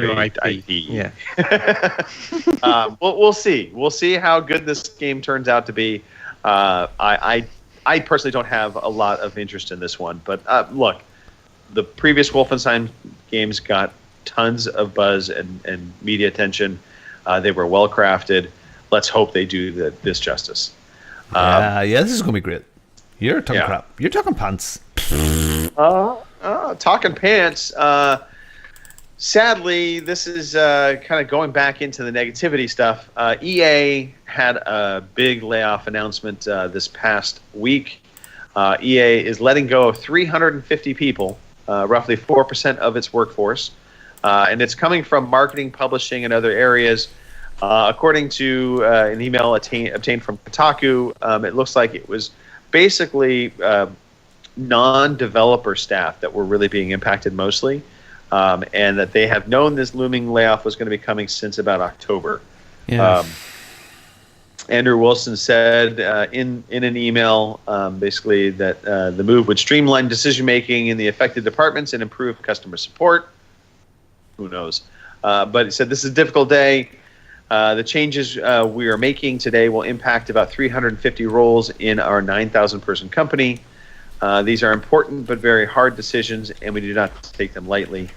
New IP. Yeah. We'll see. We'll see how good this game turns out to be. I personally don't have a lot of interest in this one, but look, the previous Wolfenstein games got tons of buzz and media attention. They were well crafted. Let's hope they do this justice. This is gonna be great. You're talking crap. You're talking pants. Talking pants. Sadly, this is kind of going back into the negativity stuff. EA had a big layoff announcement this past week. EA is letting go of 350 people, roughly 4% of its workforce. and it's coming from marketing, publishing, and other areas. According to an email obtained from Kotaku, it looks like it was basically non-developer staff that were really being impacted mostly, and that they have known this looming layoff was going to be coming since about October. Yeah. Andrew Wilson said in an email basically that the move would streamline decision-making in the affected departments and improve customer support. Who knows? But he said, this is a difficult day. The changes we are making today will impact about 350 roles in our 9,000-person company. These are important but very hard decisions, and we do not take them lightly.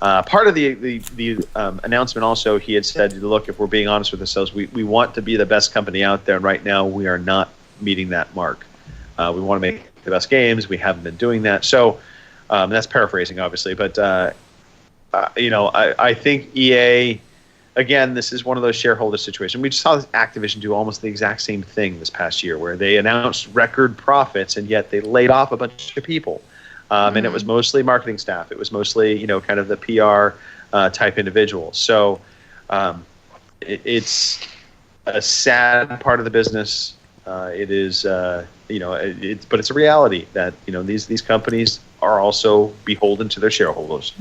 Part of the announcement also, he had said, look, if we're being honest with ourselves, we want to be the best company out there, and right now we are not meeting that mark. We want to make the best games. We haven't been doing that. So that's paraphrasing, obviously, but I think EA, again, this is one of those shareholder situations. We just saw Activision do almost the exact same thing this past year, where they announced record profits, and yet they laid off a bunch of people. And it was mostly marketing staff. It was mostly, kind of the PR type individuals. So it's a sad part of the business. It is, but it's a reality that these companies are also beholden to their shareholders.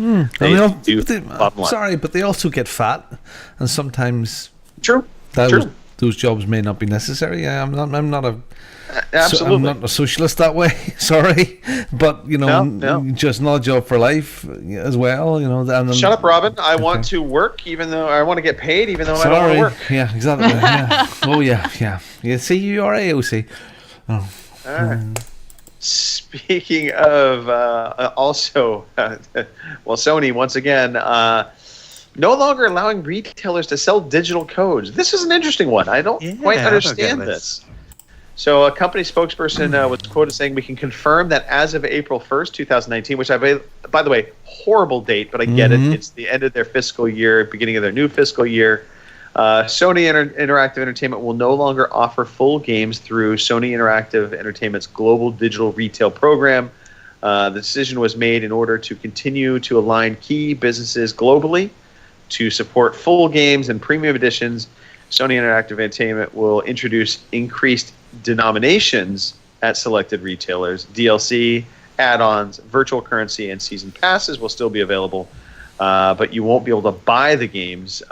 Sorry, but they also get fat, and sometimes true. Those jobs may not be necessary. I'm not a absolutely. I'm not a socialist that way. Sorry, but just not a job for life as well. And shut up, Robin. I want to work, even though I want to get paid, even though I don't want to work. Yeah, exactly. Yeah. Oh yeah. You see, you are AOC. Oh. All right. Speaking of also, Sony once again no longer allowing retailers to sell digital codes. This is an interesting one. I don't quite understand this. So a company spokesperson was quoted saying, "We can confirm that as of April 1st, 2019, which by the way, horrible date, but I get it. It's the end of their fiscal year, beginning of their new fiscal year. Sony Interactive Entertainment will no longer offer full games through Sony Interactive Entertainment's global digital retail program. The decision was made in order to continue to align key businesses globally to support full games and premium editions. Sony Interactive Entertainment will introduce increased denominations at selected retailers. DLC, add-ons, virtual currency, and season passes will still be available. But you won't be able to buy the games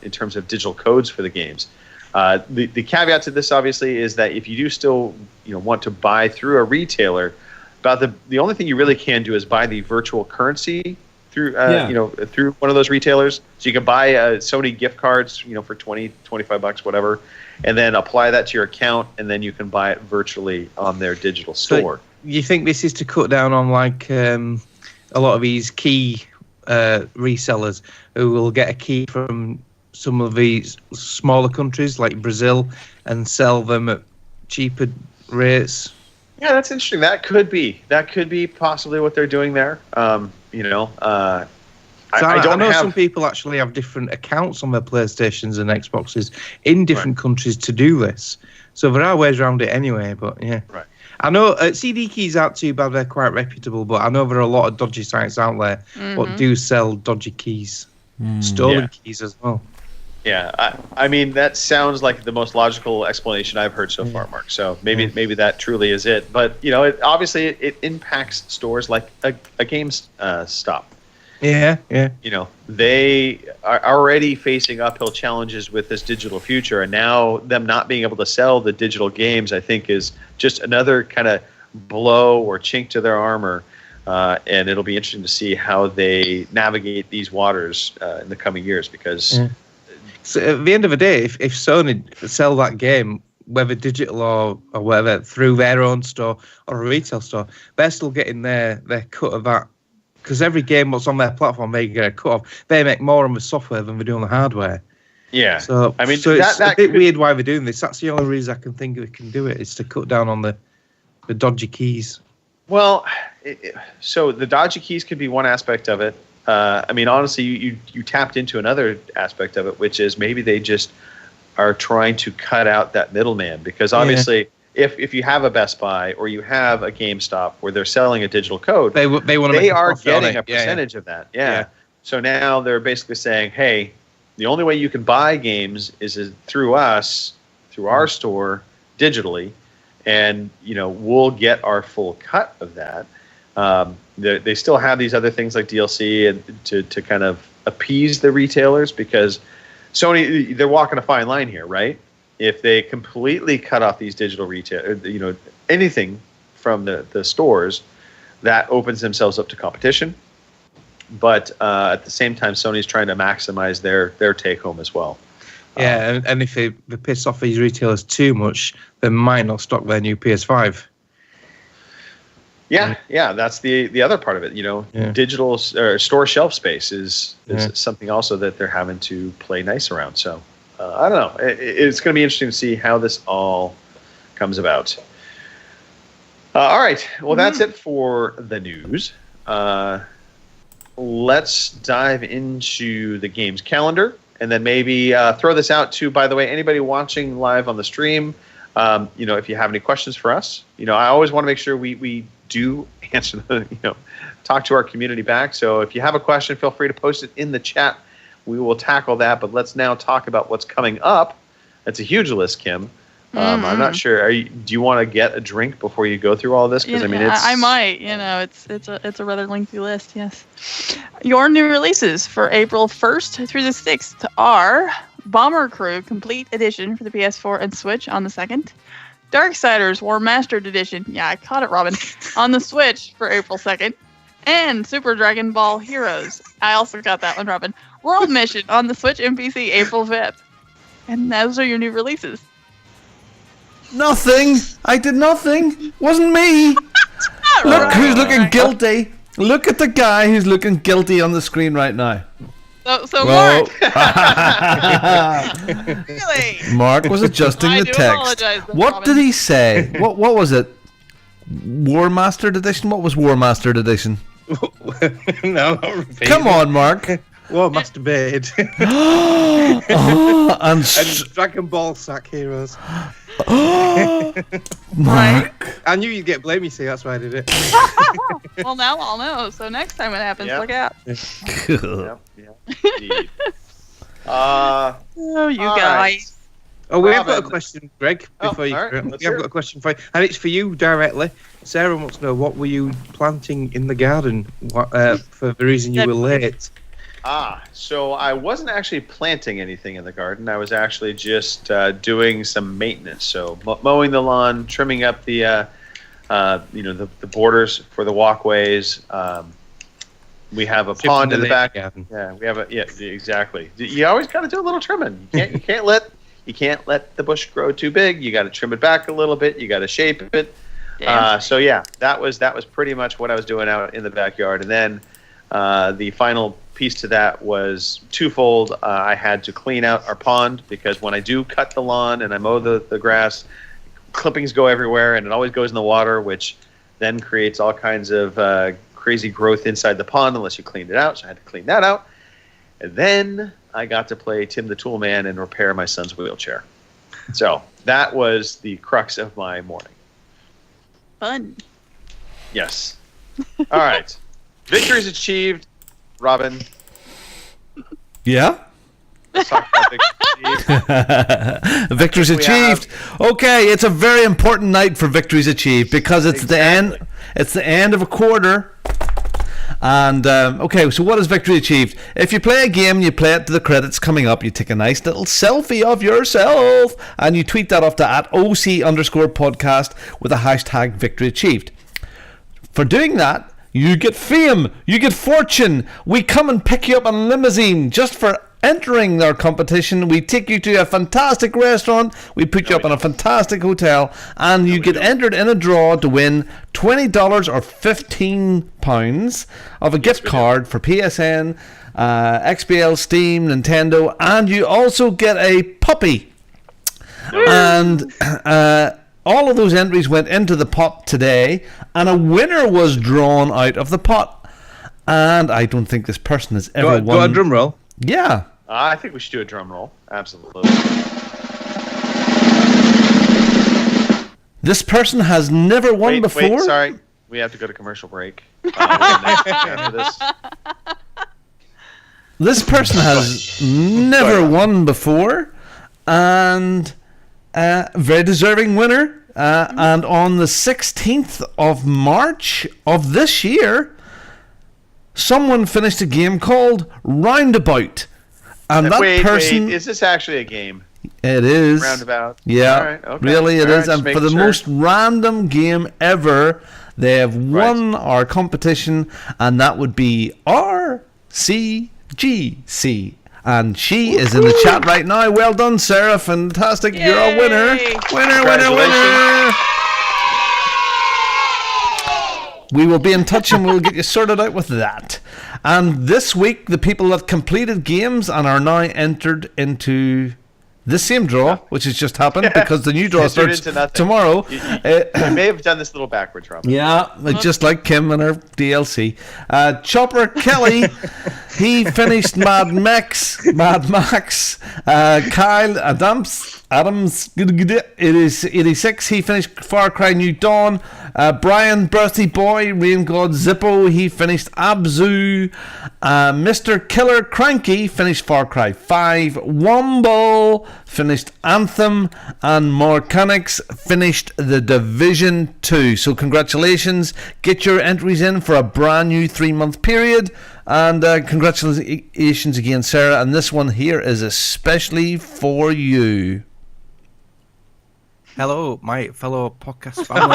in terms of digital codes for the games. The caveat to this, obviously, is that if you do still want to buy through a retailer, the only thing you really can do is buy the virtual currency through through one of those retailers. So you can buy Sony gift cards for $20-25, whatever, and then apply that to your account, and then you can buy it virtually on their digital store. So you think this is to cut down on a lot of these key resellers who will get a key from some of these smaller countries like Brazil and sell them at cheaper rates? Yeah, that's interesting. That could be possibly what they're doing there. I know some people actually have different accounts on their PlayStations and Xboxes in different countries to do this. So there are ways around it anyway, but yeah. Right. I know CD keys aren't too bad, they're quite reputable, but I know there are a lot of dodgy sites out there that do sell dodgy keys, stolen keys as well. Yeah, I mean, that sounds like the most logical explanation I've heard so far, Mark. So maybe that truly is it. But, obviously it impacts stores like a GameStop. Yeah. They are already facing uphill challenges with this digital future, and now them not being able to sell the digital games, I think, is just another kind of blow or chink to their armor. And it'll be interesting to see how they navigate these waters in the coming years, because... Yeah. So at the end of the day, if Sony sell that game, whether digital or whatever, through their own store or a retail store, they're still getting their cut of that. Because every game that's on their platform, they get a cut off. They make more on the software than they do on the hardware. Yeah. So it's a bit weird why they're doing this. That's the only reason I can think they can do it, is to cut down on the dodgy keys. Well, so the dodgy keys could be one aspect of it. Honestly, you tapped into another aspect of it, which is maybe they just are trying to cut out that middleman. Because obviously, if you have a Best Buy or you have a GameStop where they're selling a digital code, they are getting a percentage of that. Yeah. So now they're basically saying, hey, the only way you can buy games is through us, through our store, digitally, and we'll get our full cut of that. They still have these other things like DLC and to kind of appease the retailers, because Sony, they're walking a fine line here, right? If they completely cut off these digital retail, anything from the stores, that opens themselves up to competition. But at the same time, Sony's trying to maximize their take home as well. Yeah, and if they piss off these retailers too much, they might not stock their new PS5. Yeah, that's the other part of it. Digital store shelf space is something also that they're having to play nice around. So I don't know. It's going to be interesting to see how this all comes about. All right. Well, that's it for the news. Let's dive into the games calendar, and then maybe throw this out to, by the way, anybody watching live on the stream, if you have any questions for us. I always want to make sure we do answer talk to our community back. So if you have a question, feel free to post it in the chat. We will tackle that. But let's now talk about what's coming up. That's a huge list, Kim. I'm not sure. Do you want to get a drink before you go through all this? Because I might. It's a rather lengthy list. Yes. Your new releases for April 1st through the 6th are Bomber Crew Complete Edition for the PS4 and Switch on the 2nd. Darksiders War Mastered Edition. Yeah, I caught it, Robin. On the Switch for April 2nd. And Super Dragon Ball Heroes. I also got that one, Robin. World Mission on the Switch and PC April 5th. And those are your new releases. Nothing. I did nothing. Wasn't me. Look who's looking guilty. Look at the guy who's looking guilty on the screen right now. So Mark. Really? Mark was adjusting the text. What did he say? What was it? War Mastered Edition? What was War Mastered Edition? No, come on, Mark. War Master Bade. And Dragon Ball Sack Heroes. Mark. I knew you'd get blame, you see, that's why I did it. Well, now I'll know. So next time it happens, look out. Indeed. Oh, you guys. Right. Oh, we have got a question, Greg. Before you, we have got a question for you, and it's for you directly. Sarah wants to know, what were you planting in the garden for the reason you were late? So I wasn't actually planting anything in the garden. I was actually just doing some maintenance. So mowing the lawn, trimming up the borders for the walkways. We have a pond in the back. Yeah, we have exactly. You always got to do a little trimming. You can't let the bush grow too big. You got to trim it back a little bit. You got to shape it. So yeah, that was pretty much what I was doing out in the backyard. And then the final piece to that was twofold. I had to clean out our pond, because when I do cut the lawn and I mow the grass, clippings go everywhere and it always goes in the water, which then creates all kinds of crazy growth inside the pond unless you cleaned it out. So I had to clean that out. And then I got to play Tim the Tool Man and repair my son's wheelchair. So that was the crux of my morning. Fun. Yes. All right. Victories achieved. Robin. Yeah? Let's talk about victories achieved. Okay, it's a very important night for victories achieved, because it's the end. It's the end of a quarter. And okay, so what is victory achieved? If you play a game and you play it to the credits coming up, you take a nice little selfie of yourself and you tweet that off to @OC_podcast with a hashtag victory achieved. For doing that, you get fame, you get fortune. We come and pick you up in a limousine just for entering our competition. We take you to a fantastic restaurant, we put you up in a fantastic hotel, and you get entered in a draw to win $20 or £15 of a gift card for PSN, XBL, Steam, Nintendo, and you also get a puppy. And all of those entries went into the pot today, and a winner was drawn out of the pot. And I don't think this person has ever won. Go on, drum roll. Yeah. I think we should do a drum roll. Absolutely. This person has never won before. Wait, sorry. We have to go to commercial break. This. This person has never won before, and very deserving winner. And on the 16th of March of this year, someone finished a game called Roundabout. And that person... Wait, is this actually a game? It is. Roundabout? Yeah, All right, okay. really it All is. right, And just for the making sure. most random game ever, they have won our competition, and that would be RCGC. And she is in the chat right now. Well done, Sarah. Fantastic. You're a winner. Winner. We will be in touch and we'll get you sorted out with that. And this week, the people that completed games and are now entered into the same draw, which has just happened because the new draw starts tomorrow. You may have done this a little backwards, Robin. Yeah, just like Kim and her DLC. Chopper Kelly, he finished Mad Max. Kyle Adams, it is 86. He finished Far Cry New Dawn. Brian Birthday Boy, Rain God Zippo, he finished Abzu. Mr. Killer Cranky finished Far Cry 5. Womble finished Anthem, and Morcanix finished The Division 2. So congratulations, get your entries in for a brand new 3-month period, and congratulations again, Sarah, and this one here is especially for you. Hello, my fellow podcast family.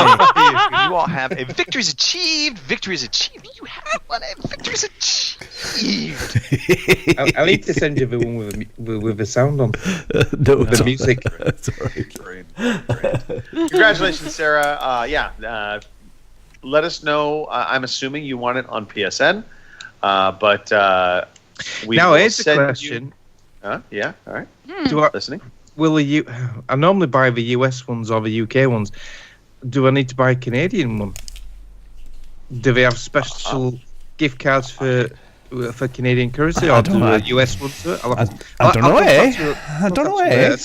You all have a victory's achieved. Victory's achieved. You have one. A victory's achieved. I need to send you the one with the sound on. No, with the music. That's all right. Great. Congratulations, Sarah. Let us know. I'm assuming you want it on PSN, but we now will here's the send question. Yeah. All right. Listening. I normally buy the US ones or the UK ones. Do I need to buy a Canadian one? Do they have special gift cards for Canadian currency, or do the US ones do it? I don't know, I don't know,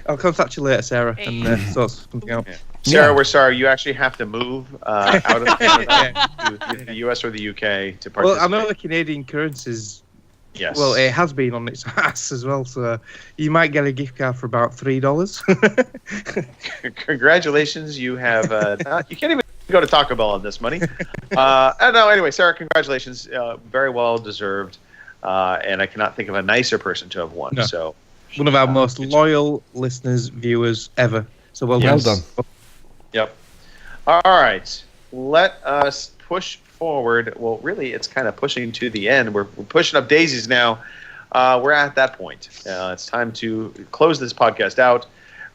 I'll contact you later, Sarah, and sort something out. Sarah, we're sorry. You actually have to move out of Canada to the US or the UK to participate. Well, I know the Canadian currencies. Yes. Well, it has been on its ass as well, so you might get a gift card for about $3. Congratulations, you have. You can't even go to Taco Bell on this money. Anyway, Sarah, congratulations. Very well deserved, and I cannot think of a nicer person to have won. No. So, one of our most loyal listeners, viewers ever. So well done. Yep. All right, let us push forward. Well, really, it's kind of pushing to the end. We're pushing up daisies now. We're at that point. It's time to close this podcast out.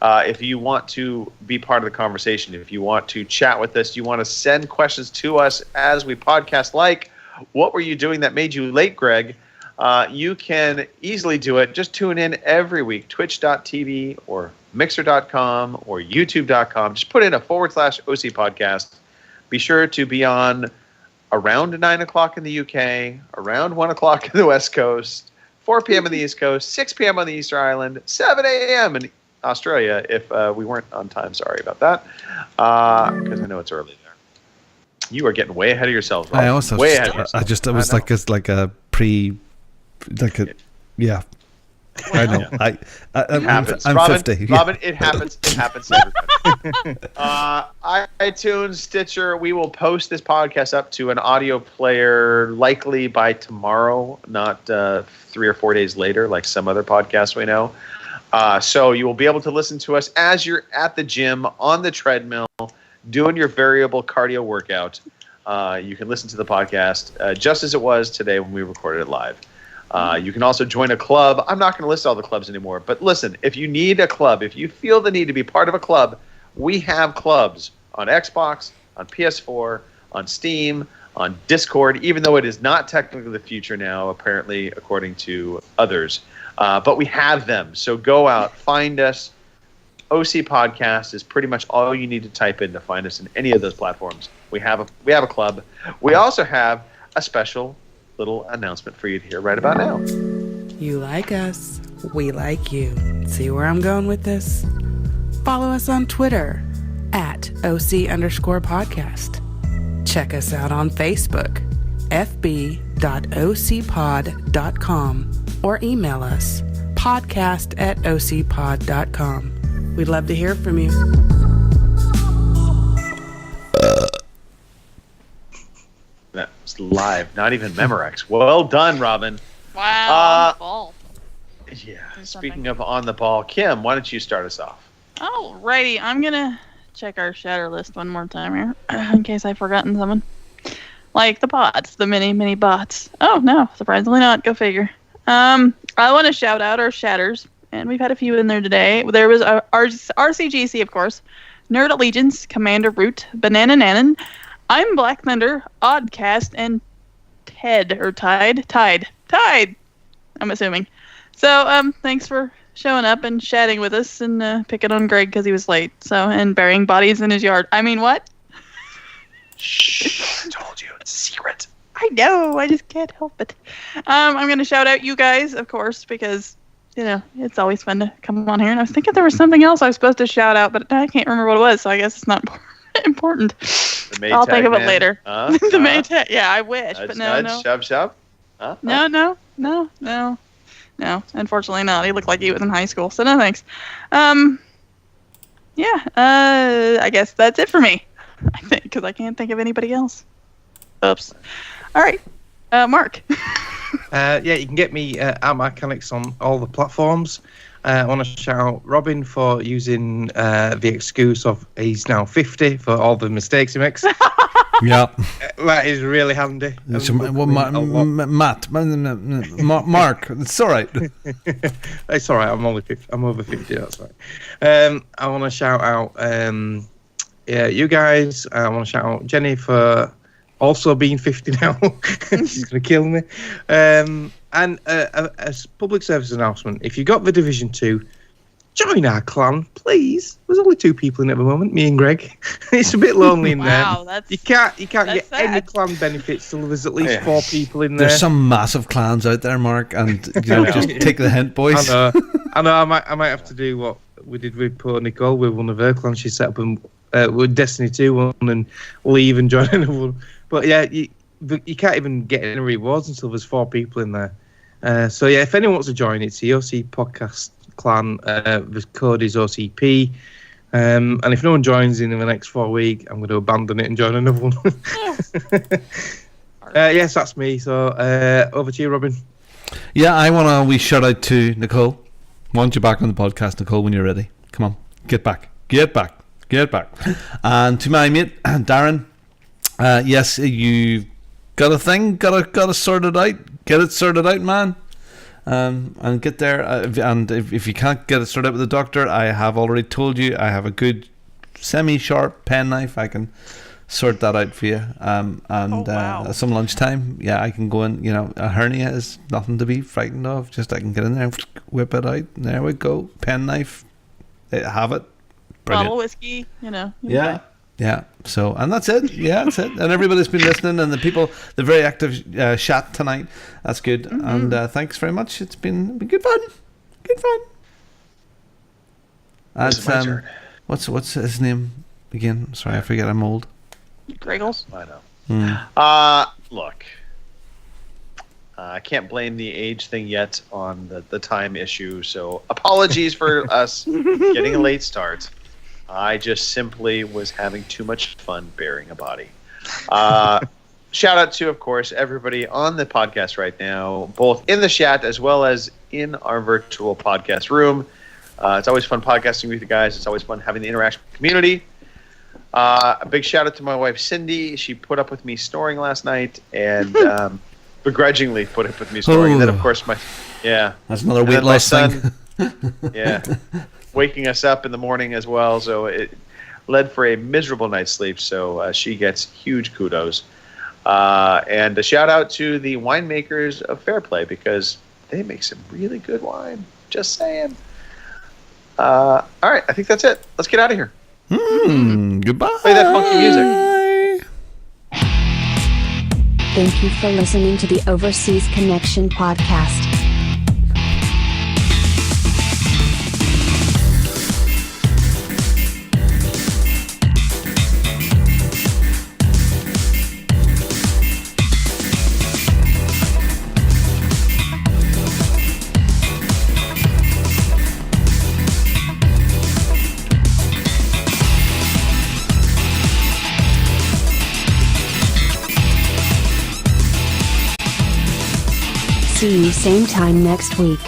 If you want to be part of the conversation, if you want to chat with us, you want to send questions to us as we podcast, like, what were you doing that made you late, Greg? You can easily do it. Just tune in every week, twitch.tv or mixer.com or youtube.com. Just put in a /OC podcast. Be sure to be on around 9 o'clock in the UK, around 1 o'clock in the West Coast, 4 p.m. in the East Coast, 6 p.m. on the Easter Island, 7 a.m. in Australia, if we weren't on time. Sorry about that, because I know it's early there. You are getting way ahead of yourselves, Rob. I also way ahead of yourself. it was like yeah. I know. It happens. I'm Robin, 50. Robin, it happens. It happens to everybody. iTunes, Stitcher. We will post this podcast up to an audio player likely by tomorrow, not 3 or 4 days later, like some other podcasts we know. So you will be able to listen to us as you're at the gym, on the treadmill, doing your variable cardio workout. You can listen to the podcast just as it was today when we recorded it live. You can also join a club. I'm not going to list all the clubs anymore, but listen, if you need a club, if you feel the need to be part of a club, we have clubs on Xbox, on PS4, on Steam, on Discord, even though it is not technically the future now, apparently, according to others. But we have them. So go out, find us. OC Podcast is pretty much all you need to type in to find us in any of those platforms. We have a club. We also have a special little announcement for you to hear right about now. You like us, we like you. See where I'm going with this? Follow us on Twitter @OC_podcast. Check us out on Facebook fb.ocpod.com or email us podcast@ocpod.com. We'd love to hear from you. That was live, not even Memorex. Well done, Robin. Wow. On the ball. Yeah. Speaking of on the ball, Kim, why don't you start us off? Alrighty, I'm gonna check our shatter list one more time here, in case I've forgotten someone. Like the bots, the mini bots. Oh no, surprisingly not. Go figure. I want to shout out our shatters, and we've had a few in there today. There was RCGC, of course, Nerd Allegiance, Commander Root, Banana Nanan, I'm Black Thunder, Oddcast, and Tide. I'm assuming. So thanks for showing up and chatting with us and picking on Greg because he was late. So and burying bodies in his yard. I mean, what? Shh! I told you, it's a secret. I know. I just can't help it. I'm gonna shout out you guys, of course, because it's always fun to come on here. And I was thinking there was something else I was supposed to shout out, but I can't remember what it was. So I guess it's not important. I'll think of it later. The Maytag. Yeah, I wish, but no. Shove. No. Unfortunately not. He looked like he was in high school, so no thanks. I guess that's it for me. I think, because I can't think of anybody else. Oops. All right, Mark. You can get me at Mechanics on all the platforms. I want to shout out Robin for using the excuse of he's now 50 for all the mistakes he makes. Yeah. That is really handy. Mark, it's all right. It's all right. I'm over 50. That's right. I want to shout out you guys. I want to shout out Jenny for also being 50 now. She's going to kill me. And a public service announcement. If you got the Division 2, join our clan, please. There's only 2 people in it at the moment, me and Greg. It's a bit lonely in there. You can't get sad. any clan benefits till there's at least 4 people in there. There's some massive clans out there, Mark, and just take the hint, boys. I know. I might have to do what we did with poor Nicole with one of her clans. She set up with Destiny 2 one and leave and join another one. But yeah, you can't even get any rewards until there's 4 people in there. So yeah, if anyone wants to join, it's the OC Podcast Clan. The code is OCP. And if no one joins in the next 4 weeks, I'm going to abandon it and join another one. Yes, that's me. So over to you, Robin. Yeah, I want a wee shout out to Nicole. Want you back on the podcast, Nicole, when you're ready. Come on, get back. And to my mate, Darren. Yes, you got a thing. Got to sort it out. Get it sorted out, man. And get there. And if you can't get it sorted out with the doctor, I have already told you I have a good semi-sharp penknife. I can sort that out for you. At some lunchtime, I can go in. A hernia is nothing to be frightened of. Just I can get in there and whip it out. There we go. Penknife. Have it. Brilliant. Bottle of whiskey. Yeah. So, and that's it. Yeah, that's it. And everybody's been listening, and the very active chat tonight. That's good. Mm-hmm. And thanks very much. It's been good fun. It's my turn. What's his name again? Sorry, I forget. I'm old. Griggles. I know. Look, I can't blame the age thing yet on the time issue. So apologies for us getting a late start. I just simply was having too much fun burying a body. Shout out to, of course, everybody on the podcast right now, both in the chat as well as in our virtual podcast room. It's always fun podcasting with you guys. It's always fun having the interaction with the community. A big shout out to my wife, Cindy. She put up with me snoring last night and begrudgingly put up with me snoring. And then, of course, that's another weight loss thing. Yeah. Waking us up in the morning as well, so it led for a miserable night's sleep. So she gets huge kudos, and a shout out to the winemakers of Fairplay because they make some really good wine. Just saying. All right, I think that's it. Let's get out of here. Goodbye. Play that funky music. Thank you for listening to the Overseas Connection podcast. See you same time next week.